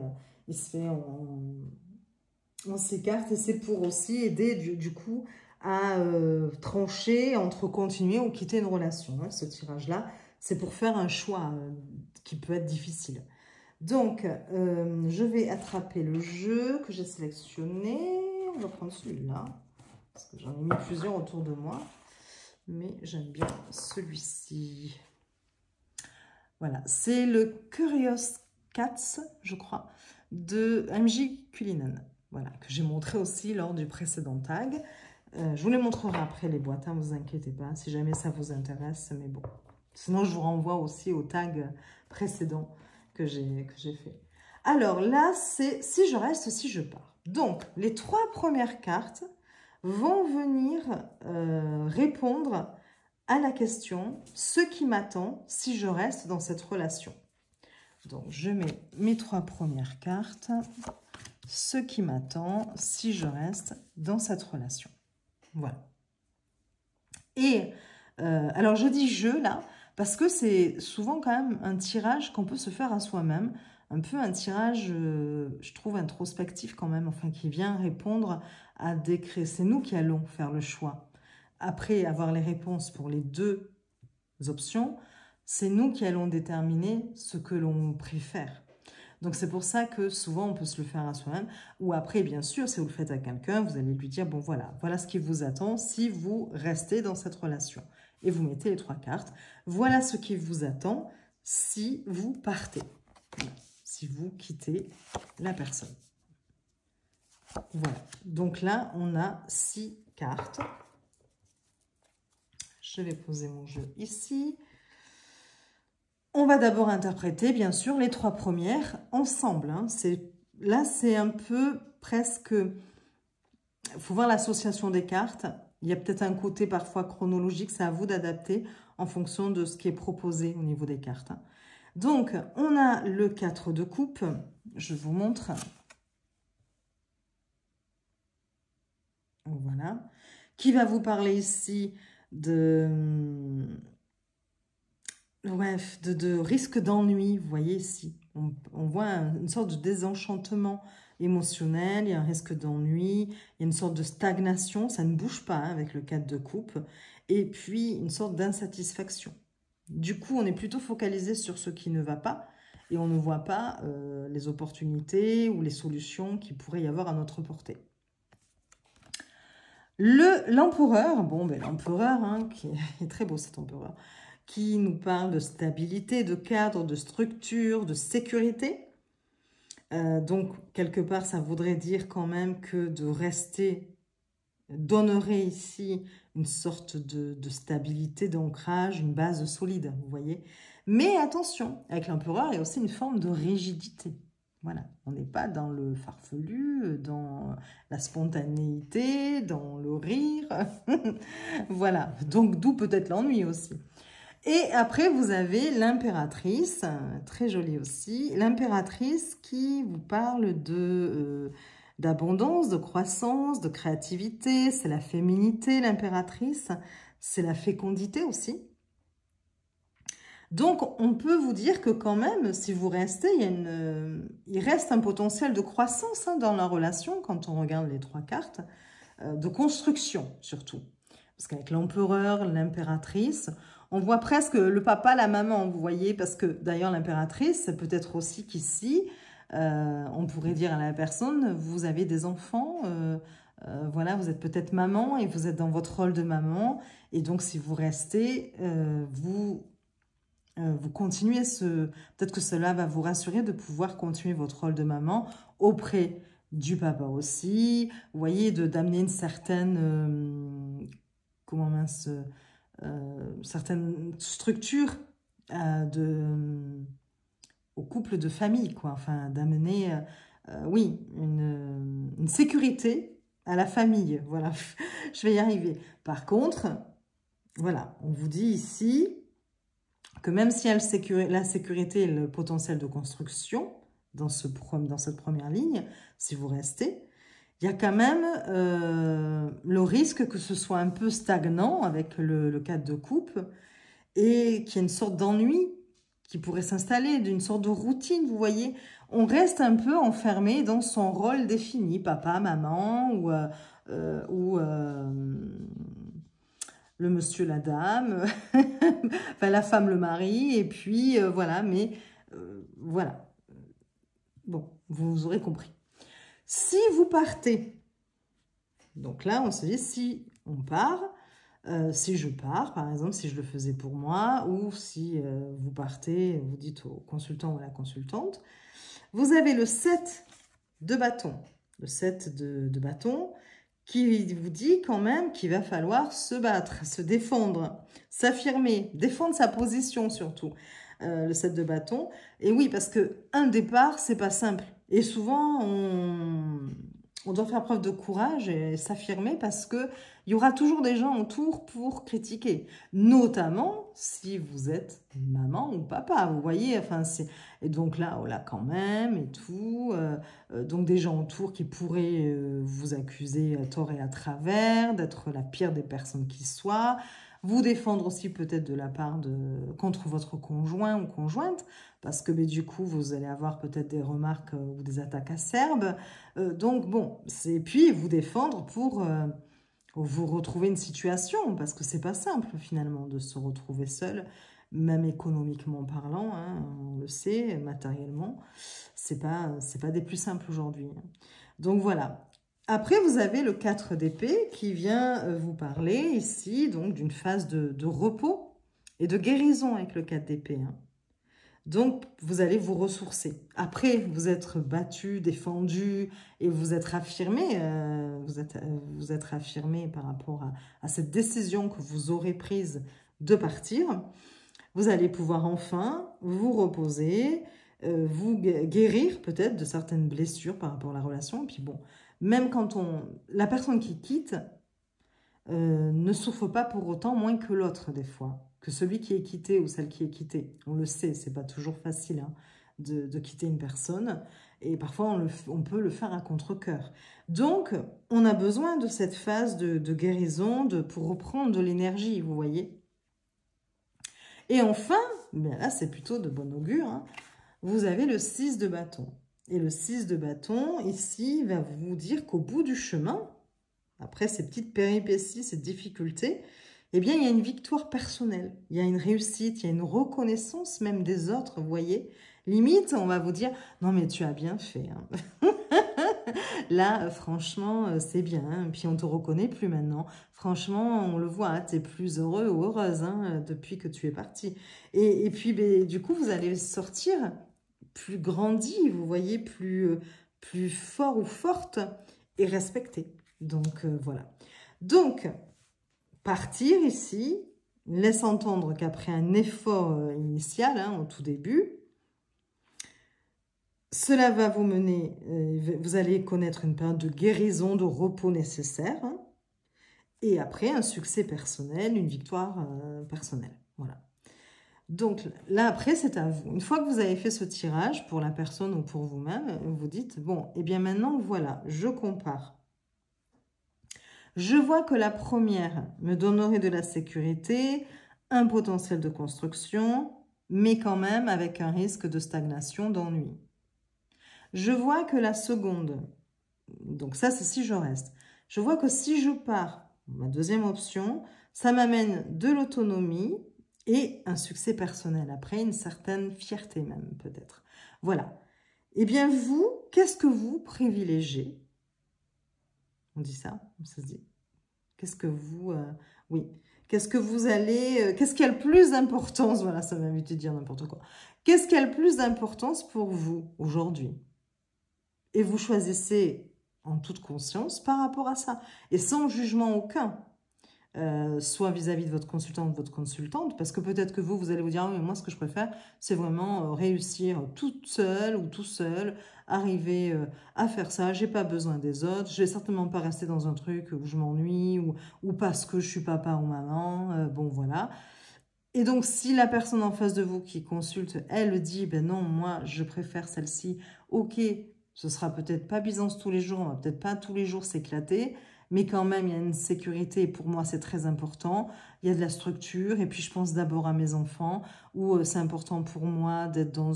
Il se fait en 6 cartes et c'est pour aussi aider du coup à trancher entre continuer ou quitter une relation. Hein. Ce tirage-là, c'est pour faire un choix qui peut être difficile. Donc, je vais attraper le jeu que j'ai sélectionné. On va prendre celui-là, parce que j'en ai mis plusieurs autour de moi. Mais j'aime bien celui-ci. Voilà, c'est le Curious Cats, je crois, de MJ Cullinan. Voilà, que j'ai montré aussi lors du précédent tag. Je vous les montrerai après les boîtes, ne vous inquiétez pas, si jamais ça vous intéresse, mais bon. Sinon, je vous renvoie aussi au tag précédent que j'ai fait. Alors là, c'est si je reste, si je pars. Donc, les 3 premières cartes vont venir répondre à la question « Ce qui m'attend si je reste dans cette relation ». Donc, je mets mes 3 premières cartes. Ce qui m'attend si je reste dans cette relation. Voilà. Et alors, je dis « je » là, parce que c'est souvent quand même un tirage qu'on peut se faire à soi-même. Un peu un tirage, je trouve, introspectif quand même, enfin, qui vient répondre à des créés. C'est nous qui allons faire le choix. Après avoir les réponses pour les 2 options, c'est nous qui allons déterminer ce que l'on préfère. Donc, c'est pour ça que souvent, on peut se le faire à soi-même. Ou après, bien sûr, si vous le faites à quelqu'un, vous allez lui dire, bon, voilà ce qui vous attend si vous restez dans cette relation. Et vous mettez les 3 cartes. Voilà ce qui vous attend si vous partez. Si vous quittez la personne. Voilà. Donc là, on a 6 cartes. Je vais poser mon jeu ici. On va d'abord interpréter, bien sûr, les 3 premières ensemble. Hein. Là, c'est un peu presque... Il faut voir l'association des cartes. Il y a peut-être un côté parfois chronologique. C'est à vous d'adapter en fonction de ce qui est proposé au niveau des cartes. Hein. Donc, on a le 4 de coupe. Je vous montre. Voilà. Qui va vous parler ici de risque d'ennui, vous voyez ici. On voit une sorte de désenchantement émotionnel, il y a un risque d'ennui, il y a une sorte de stagnation, ça ne bouge pas hein, avec le 4 de coupe, et puis une sorte d'insatisfaction. Du coup, on est plutôt focalisé sur ce qui ne va pas, et on ne voit pas les opportunités ou les solutions qui pourraient y avoir à notre portée. L'empereur, bon, ben, l'empereur, hein, qui est très beau cet empereur, qui nous parle de stabilité, de cadre, de structure, de sécurité. Donc, quelque part, ça voudrait dire quand même que de rester donnerait ici une sorte de stabilité, d'ancrage, une base solide, vous voyez. Mais attention, avec l'empereur, il y a aussi une forme de rigidité. Voilà, on n'est pas dans le farfelu, dans la spontanéité, dans le rire. Voilà, donc d'où peut-être l'ennui aussi. Et après, vous avez l'impératrice, très jolie aussi. L'impératrice qui vous parle d'abondance, de croissance, de créativité. C'est la féminité, l'impératrice. C'est la fécondité aussi. Donc, on peut vous dire que quand même, si vous restez, il reste un potentiel de croissance hein, dans la relation, quand on regarde les 3 cartes, de construction surtout. Parce qu'avec l'empereur, l'impératrice, on voit presque le papa, la maman, vous voyez, parce que d'ailleurs l'impératrice, c'est peut-être aussi qu'ici, on pourrait dire à la personne, vous avez des enfants, voilà, vous êtes peut-être maman et vous êtes dans votre rôle de maman. Et donc, si vous restez, vous continuez peut-être que cela va vous rassurer de pouvoir continuer votre rôle de maman auprès du papa aussi. Vous voyez, d'amener une certaine, comment mince, certaine structure au couple de famille, quoi. Enfin, d'amener, oui, une sécurité à la famille. Voilà, je vais y arriver. Par contre, voilà, on vous dit ici que même s'il y a la sécurité et le potentiel de construction dans cette première ligne, si vous restez, il y a quand même le risque que ce soit un peu stagnant avec le 4 de coupe et qu'il y ait une sorte d'ennui qui pourrait s'installer, d'une sorte de routine, vous voyez. On reste un peu enfermé dans son rôle défini, papa, maman ou le monsieur, la dame, enfin la femme, le mari, et puis voilà, mais voilà. Bon, vous aurez compris. Si vous partez, donc là, on se dit, si on part, si je pars, par exemple, si je le faisais pour moi, ou si vous partez, vous dites au consultant ou à la consultante, vous avez le 7 de bâton, le 7 de bâton, qui vous dit quand même qu'il va falloir se battre, se défendre, s'affirmer, défendre sa position surtout, le 7 de bâton. Et oui, parce qu'un départ, c'est pas simple. Et souvent, on doit faire preuve de courage et s'affirmer parce qu'il y aura toujours des gens autour pour critiquer. Notamment si vous êtes maman ou papa, vous voyez. Enfin, et donc là, oh là, quand même, et tout. Donc des gens autour qui pourraient vous accuser à tort et à travers, d'être la pire des personnes qui soient. Vous défendre aussi peut-être de la part contre votre conjoint ou conjointe, parce que du coup, vous allez avoir peut-être des remarques ou des attaques acerbes. Donc bon, et puis vous défendre pour vous retrouver une situation, parce que c'est pas simple finalement de se retrouver seul, même économiquement parlant, hein, on le sait, matériellement, c'est pas des plus simples aujourd'hui. Donc voilà. Après, vous avez le 4 d'épée qui vient vous parler ici, donc d'une phase de repos et de guérison avec le 4 d'épée. Hein. Donc, vous allez vous ressourcer. Après, vous êtes battu, défendu et vous êtes affirmé, vous êtes affirmé par rapport à cette décision que vous aurez prise de partir. Vous allez pouvoir enfin vous reposer, vous guérir peut-être de certaines blessures par rapport à la relation. Et puis bon, même quand la personne qui quitte ne souffre pas pour autant moins que l'autre des fois, que celui qui est quitté ou celle qui est quittée. On le sait, c'est pas toujours facile hein, de quitter une personne et parfois on peut le faire à contre-cœur. Donc, on a besoin de cette phase de guérison pour reprendre de l'énergie, vous voyez. Et enfin, bien là c'est plutôt de bon augure, hein, vous avez le 6 de bâton. Et le 6 de bâton, ici, va vous dire qu'au bout du chemin, après ces petites péripéties, ces difficultés, eh bien, il y a une victoire personnelle, il y a une réussite, il y a une reconnaissance même des autres, vous voyez. Limite, on va vous dire, non mais tu as bien fait. Hein. Là, franchement, c'est bien. Hein. Puis on ne te reconnaît plus maintenant. Franchement, on le voit, tu es plus heureux ou heureuse hein, depuis que tu es parti. Et puis, du coup, vous allez sortir plus grandi, vous voyez, plus fort ou forte et respecté. Donc, voilà. Donc, partir ici laisse entendre qu'après un effort initial, hein, au tout début, cela va vous mener, vous allez connaître une période de guérison, de repos nécessaire, hein, et après un succès personnel, une victoire personnelle. Voilà. Donc là, après, c'est à vous. Une fois que vous avez fait ce tirage pour la personne ou pour vous-même, vous dites, bon, eh bien maintenant, voilà, je compare. Je vois que la première me donnerait de la sécurité, un potentiel de construction, mais quand même avec un risque de stagnation, d'ennui. Je vois que la seconde, donc ça c'est si je reste, je vois que si je pars, Ma deuxième option, ça m'amène de l'autonomie et un succès personnel. Après, une certaine fierté même, peut-être. Voilà. Eh bien, vous, qu'est-ce que vous privilégiez? On dit ça, ça se dit. Qu'est-ce que vous... oui. Qu'est-ce que vous allez... qu'est-ce qui a le plus d'importance? Voilà, ça m'a évité de dire n'importe quoi. Qu'est-ce qui a le plus d'importance pour vous aujourd'hui? Et vous choisissez en toute conscience par rapport à ça. Et sans jugement aucun. Soit vis-à-vis de votre consultant ou de votre consultante, parce que peut-être que vous allez vous dire, ah, mais moi, ce que je préfère, c'est vraiment réussir toute seule ou tout seul, arriver à faire ça, j'ai pas besoin des autres, je vais certainement pas rester dans un truc où je m'ennuie, ou parce que je suis papa ou maman, bon, voilà. Et donc, si la personne en face de vous qui consulte, elle dit, ben non, moi, je préfère celle-ci, ok, ce sera peut-être pas Byzance tous les jours, on va peut-être pas tous les jours s'éclater, mais quand même, il y a une sécurité, et pour moi, c'est très important. Il y a de la structure, et puis je pense d'abord à mes enfants, où c'est important pour moi d'être dans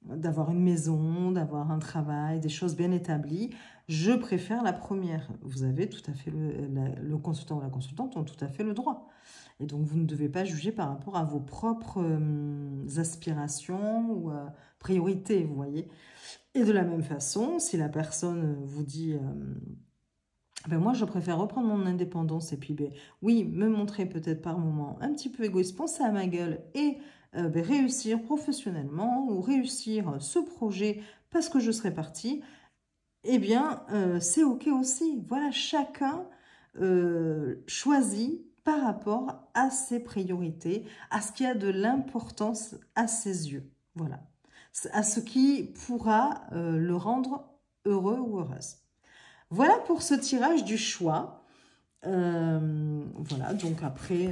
d'avoir une maison, d'avoir un travail, des choses bien établies. Je préfère la première. Vous avez tout à fait, le consultant ou la consultante ont tout à fait le droit. Et donc, vous ne devez pas juger par rapport à vos propres aspirations ou priorités, vous voyez. Et de la même façon, si la personne vous dit... ben moi, je préfère reprendre mon indépendance et puis, ben, oui, me montrer peut-être par moment un petit peu égoïste, penser à ma gueule et ben, réussir professionnellement ou réussir ce projet parce que je serai partie, eh bien, c'est OK aussi. Voilà, chacun choisit par rapport à ses priorités, à ce qui a de l'importance à ses yeux. Voilà, à ce qui pourra le rendre heureux ou heureuse. Voilà pour ce tirage du choix. Voilà, donc après,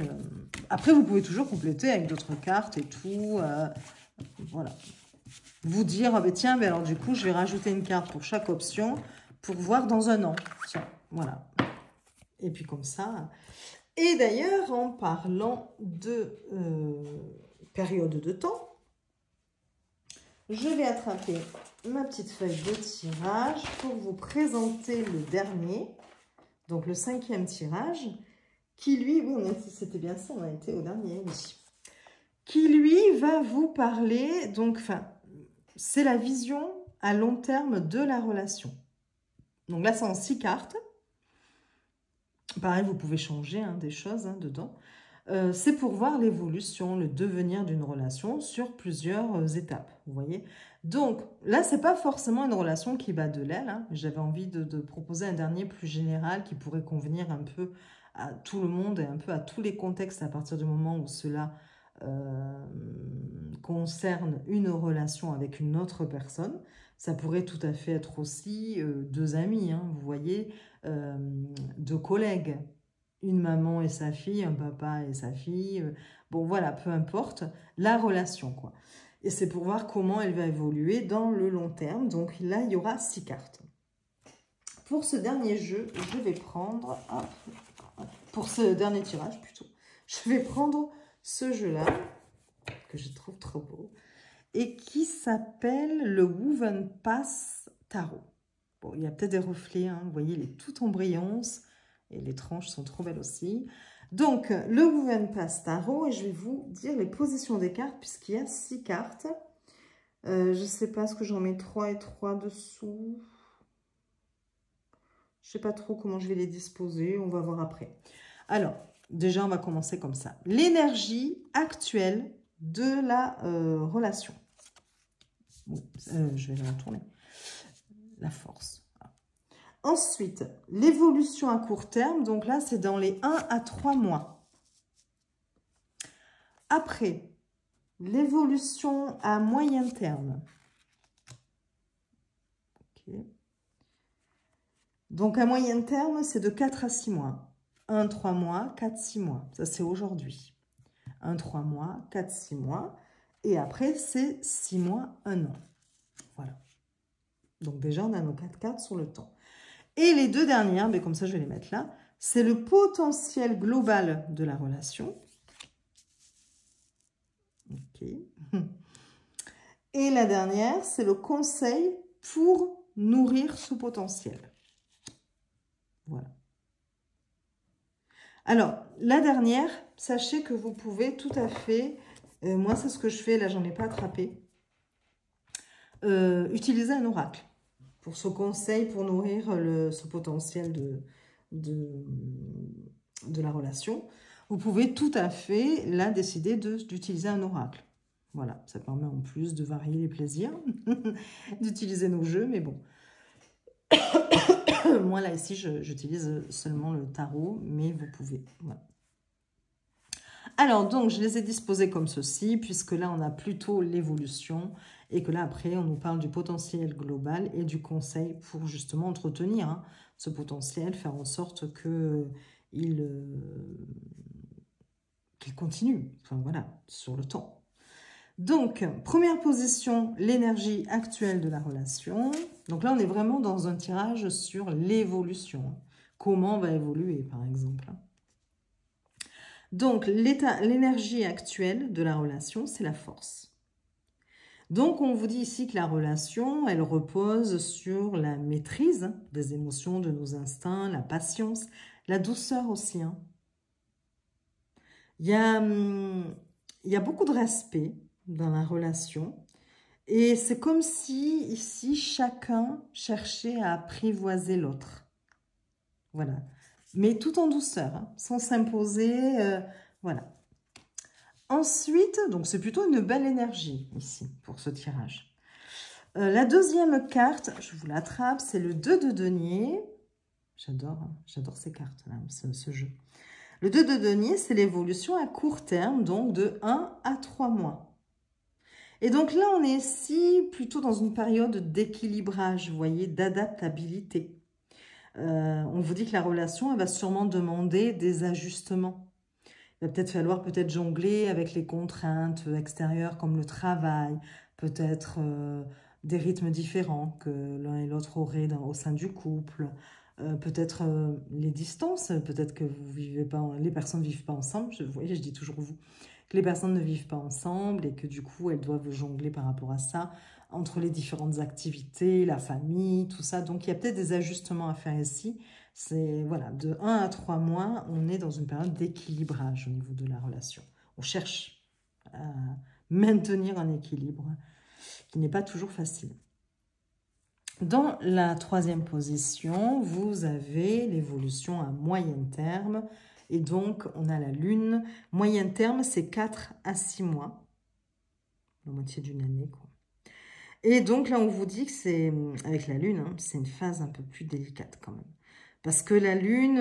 vous pouvez toujours compléter avec d'autres cartes et tout. Voilà. Vous dire, ah ben tiens, ben alors du coup, je vais rajouter une carte pour chaque option pour voir dans un an. Tiens, voilà. Et puis comme ça. Et d'ailleurs, en parlant de période de temps, je vais attraper ma petite feuille de tirage pour vous présenter le dernier, donc le 5e tirage, qui lui, oui, c'était bien ça, on a été au dernier, oui, qui lui va vous parler, donc, enfin, c'est la vision à long terme de la relation. Donc là, c'est en 6 cartes. Pareil, vous pouvez changer des choses dedans. C'est pour voir l'évolution, le devenir d'une relation sur plusieurs étapes, vous voyez. Donc, là, c'est pas forcément une relation qui bat de l'aile. J'avais envie de proposer un dernier plus général qui pourrait convenir un peu à tout le monde et un peu à tous les contextes à partir du moment où cela concerne une relation avec une autre personne. Ça pourrait tout à fait être aussi 2 amis, vous voyez, 2 collègues, une maman et sa fille, un papa et sa fille. Bon, voilà, peu importe la relation, quoi. Et c'est pour voir comment elle va évoluer dans le long terme. Donc là, il y aura 6 cartes. Pour ce dernier jeu, je vais prendre... pour ce dernier tirage, plutôt. Je vais prendre ce jeu-là, que je trouve trop beau, et qui s'appelle le Woven Pass Tarot. Bon, il y a peut-être des reflets, vous voyez, il est tout en brillance, et les tranches sont trop belles aussi. Donc, le Woven Pass Tarot, et je vais vous dire les positions des cartes, puisqu'il y a 6 cartes. Je ne sais pas, est-ce que j'en mets 3 et 3 dessous? Je ne sais pas trop comment je vais les disposer, on va voir après. Alors, déjà, on va commencer comme ça. L'énergie actuelle de la relation. Bon, je vais la retourner. La force. Ensuite, l'évolution à court terme. Donc là, c'est dans les 1 à 3 mois. Après, l'évolution à moyen terme. Okay. Donc, à moyen terme, c'est de 4 à 6 mois. 1, 3 mois, 4, 6 mois. Ça, c'est aujourd'hui. 1, 3 mois, 4, 6 mois. Et après, c'est 6 mois, 1 an. Voilà. Donc, déjà, on a nos 4 cartes sur le temps. Et les 2 dernières, mais comme ça, je vais les mettre là. C'est le potentiel global de la relation. OK. Et la dernière, c'est le conseil pour nourrir ce potentiel. Voilà. Alors, la dernière, sachez que vous pouvez tout à fait, moi c'est ce que je fais, là j'en ai pas attrapé, utiliser un oracle pour ce conseil, pour nourrir ce potentiel de, de la relation. Vous pouvez tout à fait, là, décider d'utiliser un oracle. Voilà, ça permet en plus de varier les plaisirs, d'utiliser nos jeux, mais bon. Moi, là, ici, j'utilise seulement le tarot, mais vous pouvez. Voilà. Alors, donc, je les ai disposés comme ceci, puisque là, on a plutôt l'évolution, et que là, après, on nous parle du potentiel global et du conseil pour justement entretenir ce potentiel, faire en sorte qu'il continue, enfin voilà, sur le temps. Donc, première position, l'énergie actuelle de la relation. Donc là, on est vraiment dans un tirage sur l'évolution. Comment on va évoluer, par exemple. Donc, l'énergie actuelle de la relation, c'est la force. Donc, on vous dit ici que la relation, elle repose sur la maîtrise des émotions, de nos instincts, la patience, la douceur aussi. Il y a beaucoup de respect dans la relation. Et c'est comme si, ici, chacun cherchait à apprivoiser l'autre. Voilà. Mais tout en douceur, sans s'imposer. Voilà. Ensuite, donc c'est plutôt une belle énergie, ici, pour ce tirage. La deuxième carte, je vous l'attrape, c'est le 2 de denier. J'adore ces cartes-là, ce jeu. Le 2 de denier, c'est l'évolution à court terme, donc de 1 à 3 mois. Et donc là, on est ici plutôt dans une période d'équilibrage, vous voyez, d'adaptabilité. On vous dit que la relation, elle va sûrement demander des ajustements. Il va peut-être falloir jongler avec les contraintes extérieures comme le travail, peut-être des rythmes différents que l'un et l'autre auraient au sein du couple, peut-être les distances, peut-être que vous vivez pas, les personnes ne vivent pas ensemble, vous voyez, je dis toujours vous, que les personnes ne vivent pas ensemble et que du coup, elles doivent jongler par rapport à ça, entre les différentes activités, la famille, tout ça. Donc, il y a peut-être des ajustements à faire ici. C'est, voilà, de 1 à 3 mois, on est dans une période d'équilibrage au niveau de la relation. On cherche à maintenir un équilibre qui n'est pas toujours facile. Dans la troisième position, vous avez l'évolution à moyen terme. Et donc, on a la Lune. Moyen terme, c'est 4 à 6 mois. La moitié d'une année, quoi. Et donc, là, on vous dit que c'est, avec la Lune, c'est une phase un peu plus délicate quand même. Parce que la Lune,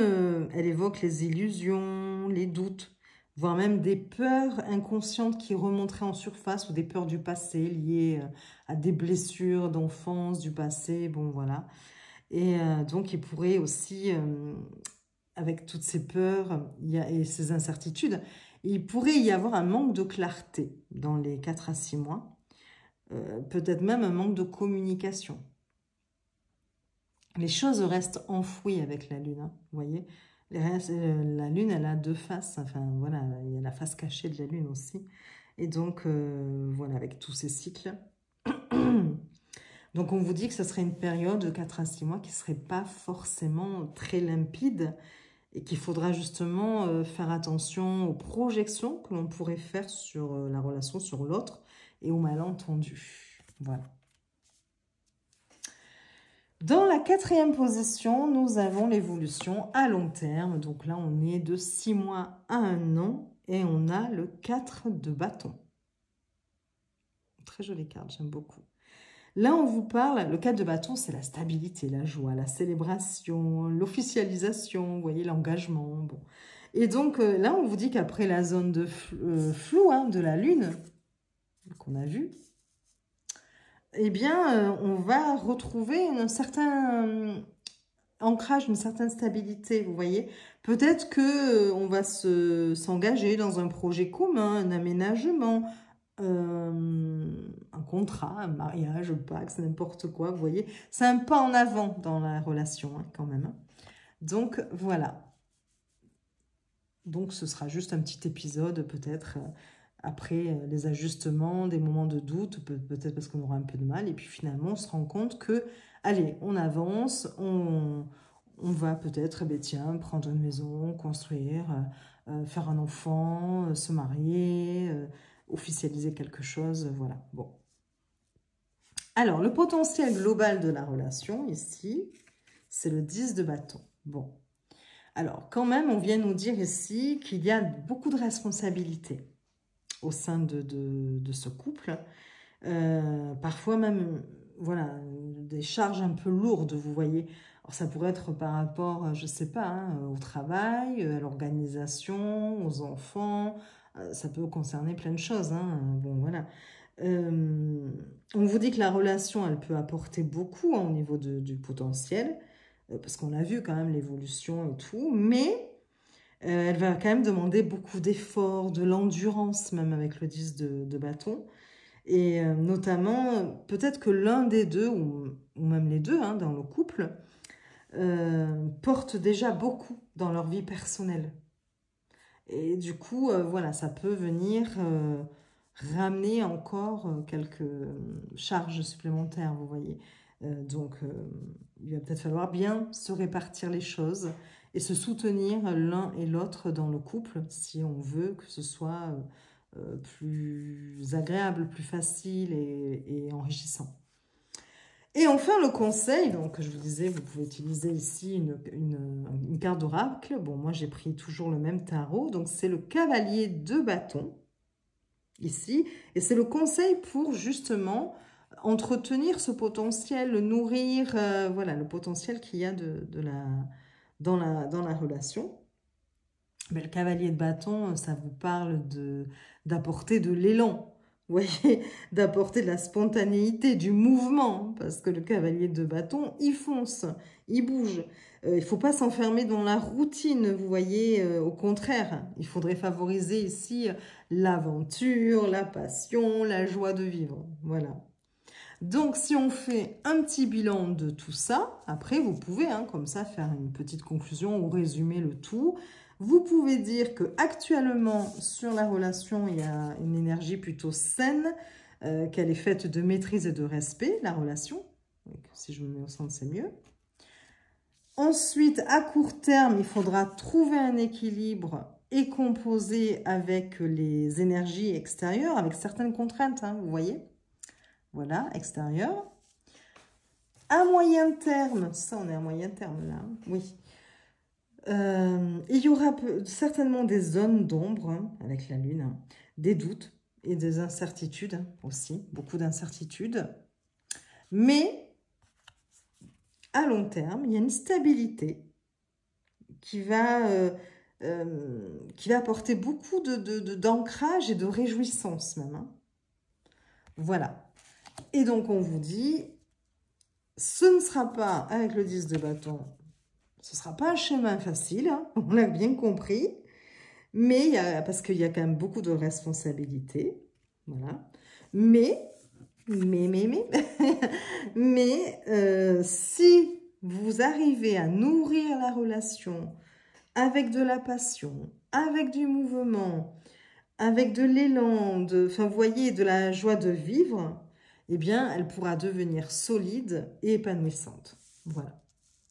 elle évoque les illusions, les doutes, voire même des peurs inconscientes qui remonteraient en surface ou des peurs du passé liées à des blessures d'enfance, du passé, bon voilà. Et donc, il pourrait aussi, avec toutes ces peurs et ces incertitudes, il pourrait y avoir un manque de clarté dans les 4 à 6 mois, peut-être même un manque de communication. Les choses restent enfouies avec la Lune, vous voyez. La Lune, elle a deux faces, enfin voilà, il y a la face cachée de la Lune aussi. Et donc, voilà, avec tous ces cycles. Donc, on vous dit que ce serait une période de 4 à 6 mois qui ne serait pas forcément très limpide et qu'il faudra justement faire attention aux projections que l'on pourrait faire sur la relation, sur l'autre et aux malentendus. Voilà. Dans la quatrième position, nous avons l'évolution à long terme. Donc là, on est de 6 mois à 1 an et on a le 4 de bâton. Très jolie carte, j'aime beaucoup. Là, on vous parle, le 4 de bâton, c'est la stabilité, la joie, la célébration, l'officialisation, vous voyez, l'engagement. Bon. Et donc, là, on vous dit qu'après la zone de flou de la Lune, qu'on a vue, eh bien, on va retrouver un certain ancrage, une certaine stabilité, vous voyez. Peut-être qu'on va s'engager dans un projet commun, un aménagement, un contrat, un mariage, un pacte, n'importe quoi, vous voyez. C'est un pas en avant dans la relation, quand même. Donc, voilà. Donc, ce sera juste un petit épisode, peut-être, après les ajustements, des moments de doute, peut-être parce qu'on aura un peu de mal. Et puis, finalement, on se rend compte que, allez, on avance, on on va peut-être, tiens, prendre une maison, construire, faire un enfant, se marier, officialiser quelque chose, voilà. Bon. Alors, le potentiel global de la relation, ici, c'est le 10 de bâton. Bon. Alors, quand même, on vient nous dire ici qu'il y a beaucoup de responsabilités au sein de ce couple. Parfois même, voilà, des charges un peu lourdes, vous voyez. Alors, ça pourrait être par rapport, je ne sais pas, hein, au travail, à l'organisation, aux enfants. Ça peut concerner plein de choses, hein. Bon, voilà. On vous dit que la relation, elle peut apporter beaucoup, hein, au niveau du potentiel, parce qu'on a vu quand même l'évolution et tout, mais elle va quand même demander beaucoup d'efforts, de l'endurance, même avec le 10 de bâton. Et notamment, peut-être que l'un des deux, ou même les deux, hein, dans le couple, portent déjà beaucoup dans leur vie personnelle. Et du coup, voilà, ça peut venir ramener encore quelques charges supplémentaires, vous voyez. Donc, il va peut-être falloir bien se répartir les choses et se soutenir l'un et l'autre dans le couple si on veut que ce soit plus agréable, plus facile et enrichissant. Et enfin, le conseil, donc je vous disais, vous pouvez utiliser ici une carte d'oracle. Bon, moi j'ai pris toujours le même tarot, donc c'est le cavalier de bâton, ici. Et c'est le conseil pour justement entretenir ce potentiel, le nourrir, voilà, le potentiel qu'il y a dans la relation. Mais le cavalier de bâton, ça vous parle d'apporter de l'élan. Vous voyez, d'apporter de la spontanéité, du mouvement, parce que le cavalier de bâton, il fonce, il bouge. Il ne faut pas s'enfermer dans la routine, vous voyez, au contraire. Il faudrait favoriser ici l'aventure, la passion, la joie de vivre, voilà. Donc, si on fait un petit bilan de tout ça, après, vous pouvez, hein, comme ça, faire une petite conclusion ou résumer le tout. Vous pouvez dire que actuellement sur la relation, il y a une énergie plutôt saine, qu'elle est faite de maîtrise et de respect, la relation. Donc, si je me mets au centre, c'est mieux. Ensuite, à court terme, il faudra trouver un équilibre et composer avec les énergies extérieures, avec certaines contraintes, hein, vous voyez. Voilà, extérieures. À moyen terme, ça on est à moyen terme là, oui. Il y aura certainement des zones d'ombre, hein, avec la lune, hein, des doutes et des incertitudes, hein, aussi, beaucoup d'incertitudes. Mais à long terme, il y a une stabilité qui va apporter beaucoup d'ancrage et de réjouissance même, hein. Voilà. Et donc on vous dit, ce ne sera pas, avec le 10 de bâton, ce ne sera pas un chemin facile, hein, on l'a bien compris, mais parce qu'il y a quand même beaucoup de responsabilités, voilà. Mais si vous arrivez à nourrir la relation avec de la passion, avec du mouvement, avec de l'élan, enfin, vous voyez, de la joie de vivre, eh bien, elle pourra devenir solide et épanouissante. Voilà.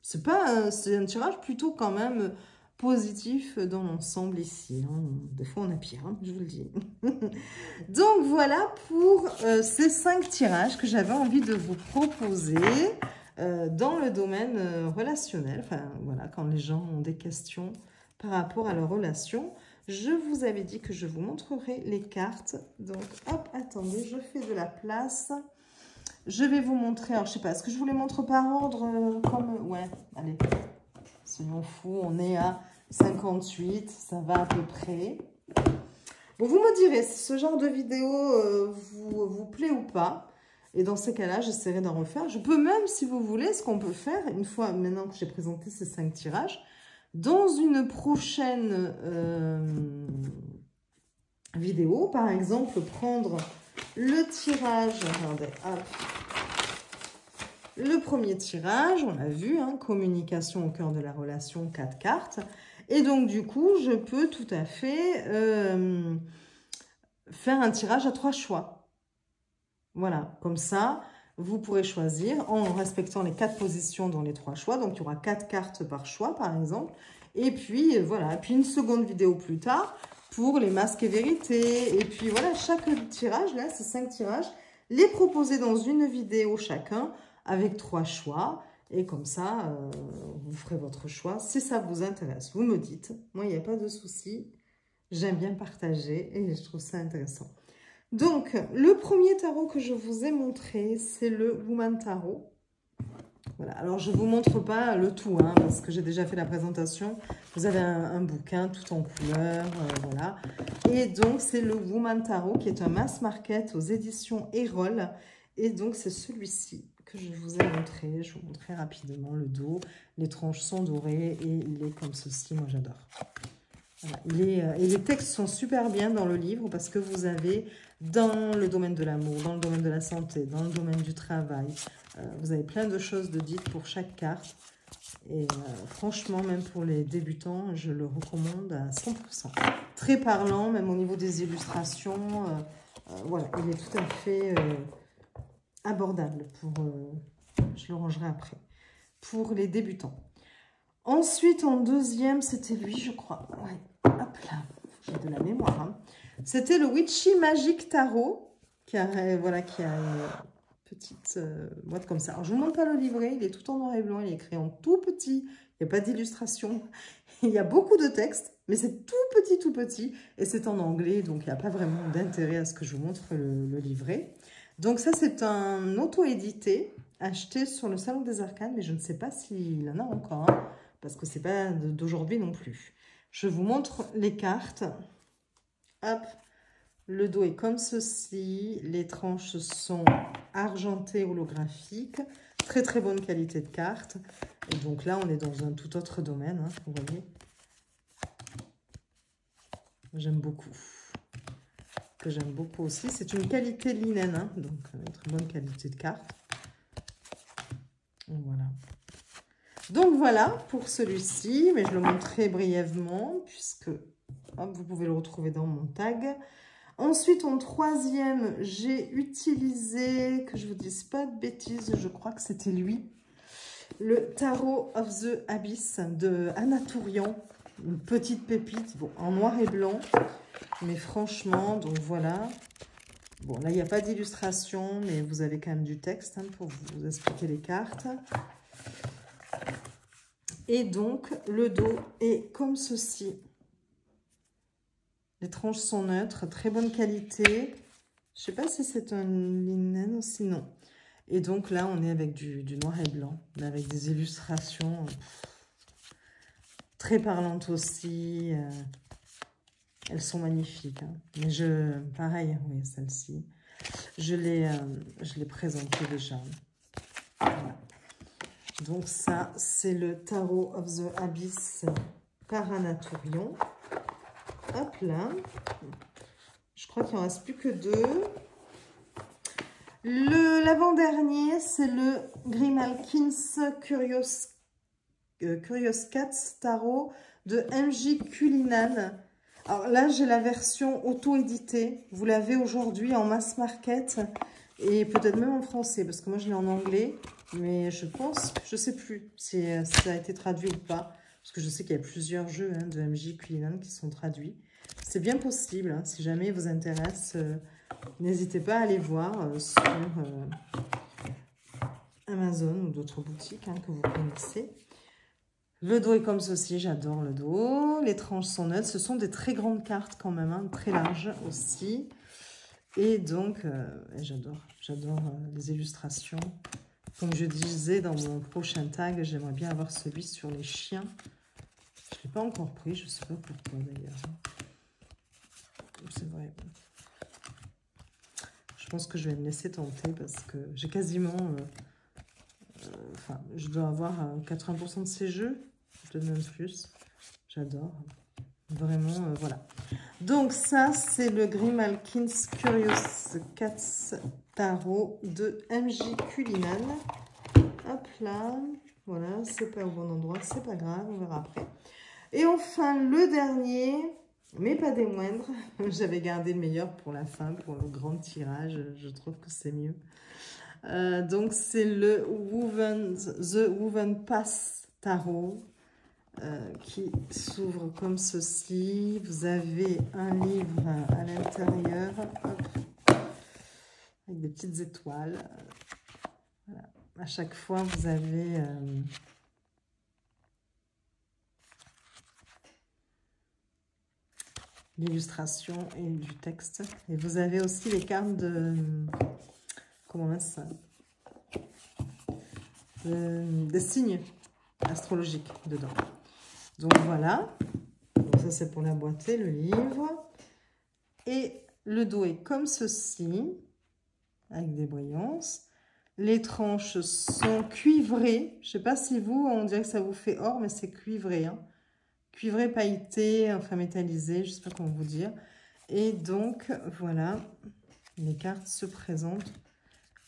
C'est un tirage plutôt quand même positif dans l'ensemble ici, hein. Des fois, on a pire, hein, je vous le dis. Donc, voilà pour ces 5 tirages que j'avais envie de vous proposer dans le domaine relationnel. Enfin, voilà, quand les gens ont des questions par rapport à leur relation. Je vous avais dit que je vous montrerai les cartes. Donc, hop, attendez, je fais de la place. Je vais vous montrer, alors je sais pas, est-ce que je vous les montre par ordre comme... Ouais, allez, soyons fous, on est à 58, ça va à peu près. Bon, vous me direz si ce genre de vidéo vous plaît ou pas. Et dans ces cas-là, j'essaierai d'en refaire. Je peux même, si vous voulez, ce qu'on peut faire, une fois maintenant que j'ai présenté ces 5 tirages, dans une prochaine vidéo, par exemple, prendre le tirage, regardez, hop, le premier tirage, on l'a vu, hein, communication au cœur de la relation, 4 cartes, et donc du coup, je peux tout à fait faire un tirage à 3 choix. Voilà, comme ça, vous pourrez choisir en respectant les 4 positions dans les 3 choix. Donc, il y aura 4 cartes par choix, par exemple. Et puis, voilà. Et puis, une seconde vidéo plus tard pour les masques et vérités. Et puis, voilà, chaque tirage, là, ces 5 tirages, les proposer dans une vidéo chacun avec 3 choix. Et comme ça, vous ferez votre choix. Si ça vous intéresse, vous me dites. Moi, il n'y a pas de souci. J'aime bien partager et je trouve ça intéressant. Donc, le premier tarot que je vous ai montré, c'est le Woman Tarot. Voilà. Alors, je ne vous montre pas le tout, hein, parce que j'ai déjà fait la présentation. Vous avez un bouquin tout en couleur, voilà. Et donc, c'est le Woman Tarot qui est un mass market aux éditions Erol. Et donc, c'est celui-ci que je vous ai montré. Je vous montrerai rapidement le dos. Les tranches sont dorées et il est comme ceci. Moi, j'adore. Voilà. Et les textes sont super bien dans le livre parce que vous avez dans le domaine de l'amour, dans le domaine de la santé, dans le domaine du travail. Vous avez plein de choses de dites pour chaque carte. Et franchement, même pour les débutants, je le recommande à 100%. Très parlant, même au niveau des illustrations. Voilà, il est tout à fait abordable. Je le rangerai après. Pour les débutants. Ensuite, en deuxième, c'était lui, je crois. Ouais. Hop là, j'ai de la mémoire. Hein. C'était le Witchy Magic Tarot, qui a une petite boîte comme ça. Alors, je ne vous montre pas le livret, il est tout en noir et blanc, il est écrit en tout petit. Il n'y a pas d'illustration. Il y a beaucoup de texte, mais c'est tout petit. Et c'est en anglais, donc il n'y a pas vraiment d'intérêt à ce que je vous montre le livret. Donc ça, c'est un auto-édité, acheté sur le Salon des Arcanes, mais je ne sais pas s'il en a encore, hein, parce que ce n'est pas d'aujourd'hui non plus. Je vous montre les cartes. Hop, le dos est comme ceci. Les tranches sont argentées holographiques. Très très bonne qualité de cartes. Et donc là, on est dans un tout autre domaine, hein, vous voyez. J'aime beaucoup. Que j'aime beaucoup aussi. C'est une qualité linen, hein, donc très bonne qualité de cartes. Voilà. Donc voilà pour celui-ci, mais je le montrerai brièvement puisque hop, vous pouvez le retrouver dans mon tag. Ensuite, en troisième, j'ai utilisé, que je vous dise pas de bêtises, je crois que c'était lui, le Tarot of the Abyss de Anna Tourian, une petite pépite, bon, en noir et blanc, mais franchement, donc voilà. Bon, là, il n'y a pas d'illustration, mais vous avez quand même du texte hein, pour vous expliquer les cartes. Et donc, le dos est comme ceci. Les tranches sont neutres, très bonne qualité. Je ne sais pas si c'est un linen aussi, non. Et donc là, on est avec du noir et blanc, mais avec des illustrations très parlantes aussi. Elles sont magnifiques. Hein. Mais pareil, oui, celle-ci, je l'ai présentée déjà. Voilà. Donc ça, c'est le Tarot of the Abyss par Anna Tourian. Hop là. Je crois qu'il n'en reste plus que 2. L'avant-dernier, c'est le Grimalkin's Curious Cats Tarot de MJ Cullinan. Alors là, j'ai la version auto-éditée. Vous l'avez aujourd'hui en mass market et peut-être même en français parce que moi, je l'ai en anglais. Mais je pense, je ne sais plus si ça a été traduit ou pas. Parce que je sais qu'il y a plusieurs jeux hein, de MJ Cullinan qui sont traduits. C'est bien possible. Hein, si jamais il vous intéresse, n'hésitez pas à aller voir sur Amazon ou d'autres boutiques hein, que vous connaissez. Le dos est comme ceci. J'adore le dos. Les tranches sont neutres. Ce sont des très grandes cartes quand même, hein, très larges aussi. Et donc, j'adore les illustrations. Comme je disais dans mon prochain tag, j'aimerais bien avoir celui sur les chiens. Je ne l'ai pas encore pris, je ne sais pas pourquoi d'ailleurs. C'est vrai. Je pense que je vais me laisser tenter parce que j'ai quasiment... enfin, je dois avoir 80% de ces jeux, peut-être même plus. J'adore. Vraiment, voilà. Donc ça, c'est le Grimalkin's Curious Cats Tarot de MJ Cullinan. Hop là, voilà, c'est pas au bon endroit, c'est pas grave, on verra après. Et enfin, le dernier, mais pas des moindres, j'avais gardé le meilleur pour la fin, pour le grand tirage, je trouve que c'est mieux. Donc, c'est le The Woven Pass Tarot qui s'ouvre comme ceci. Vous avez un livre à l'intérieur, avec des petites étoiles. Voilà. À chaque fois, vous avez l'illustration et du texte. Et vous avez aussi les cartes de... Comment on dit ça? Des signes astrologiques dedans. Donc voilà. Donc ça, c'est pour la boîtier, le livre. Et le dos est comme ceci, avec des brillances. Les tranches sont cuivrées. Je ne sais pas si vous, on dirait que ça vous fait or, mais c'est cuivré. Hein. Cuivré, pailleté, enfin métallisé, je ne sais pas comment vous dire. Et donc, voilà, les cartes se présentent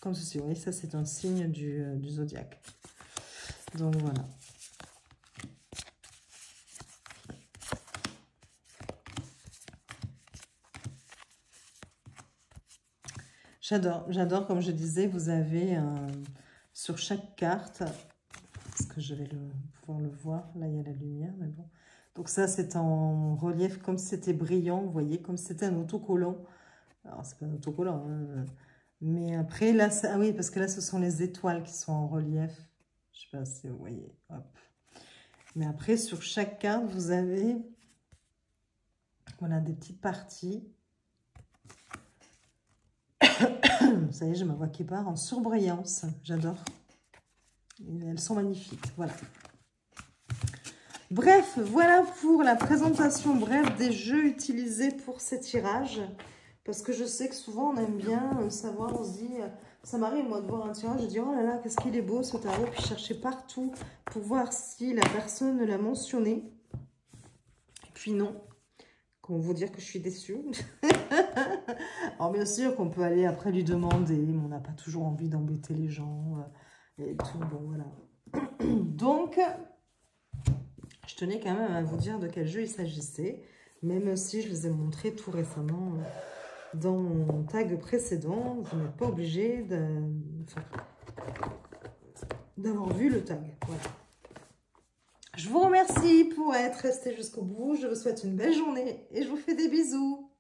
comme ceci. Vous voyez, ça, c'est un signe du zodiaque. Donc, voilà. J'adore, comme je disais, vous avez sur chaque carte, est-ce que je vais pouvoir le voir? Là, il y a la lumière, mais bon. Donc ça, c'est en relief, comme c'était brillant, vous voyez, comme c'était un autocollant. Alors, c'est pas un autocollant, hein, mais après, là, ah oui, parce que là, ce sont les étoiles qui sont en relief. Je sais pas si vous voyez, hop. Mais après, sur chaque carte, vous avez, voilà, des petites parties. Vous savez, j'ai ma voix qui part en surbrillance. J'adore. Elles sont magnifiques. Voilà. Bref, voilà pour la présentation brève des jeux utilisés pour ces tirages. Parce que je sais que souvent, on aime bien savoir, on se dit... Ça m'arrive, moi, de voir un tirage, je dis, oh là là, qu'est-ce qu'il est beau, ce tarot. Puis chercher partout pour voir si la personne l'a mentionné. Et puis non. Comment vous dire que je suis déçue. Alors bien sûr qu'on peut aller après lui demander, mais on n'a pas toujours envie d'embêter les gens et tout, bon voilà. Donc, je tenais quand même à vous dire de quel jeu il s'agissait, même si je les ai montrés tout récemment dans mon tag précédent. Vous n'êtes pas obligé d'avoir vu le tag, voilà. Je vous remercie pour être resté jusqu'au bout. Je vous souhaite une belle journée et je vous fais des bisous.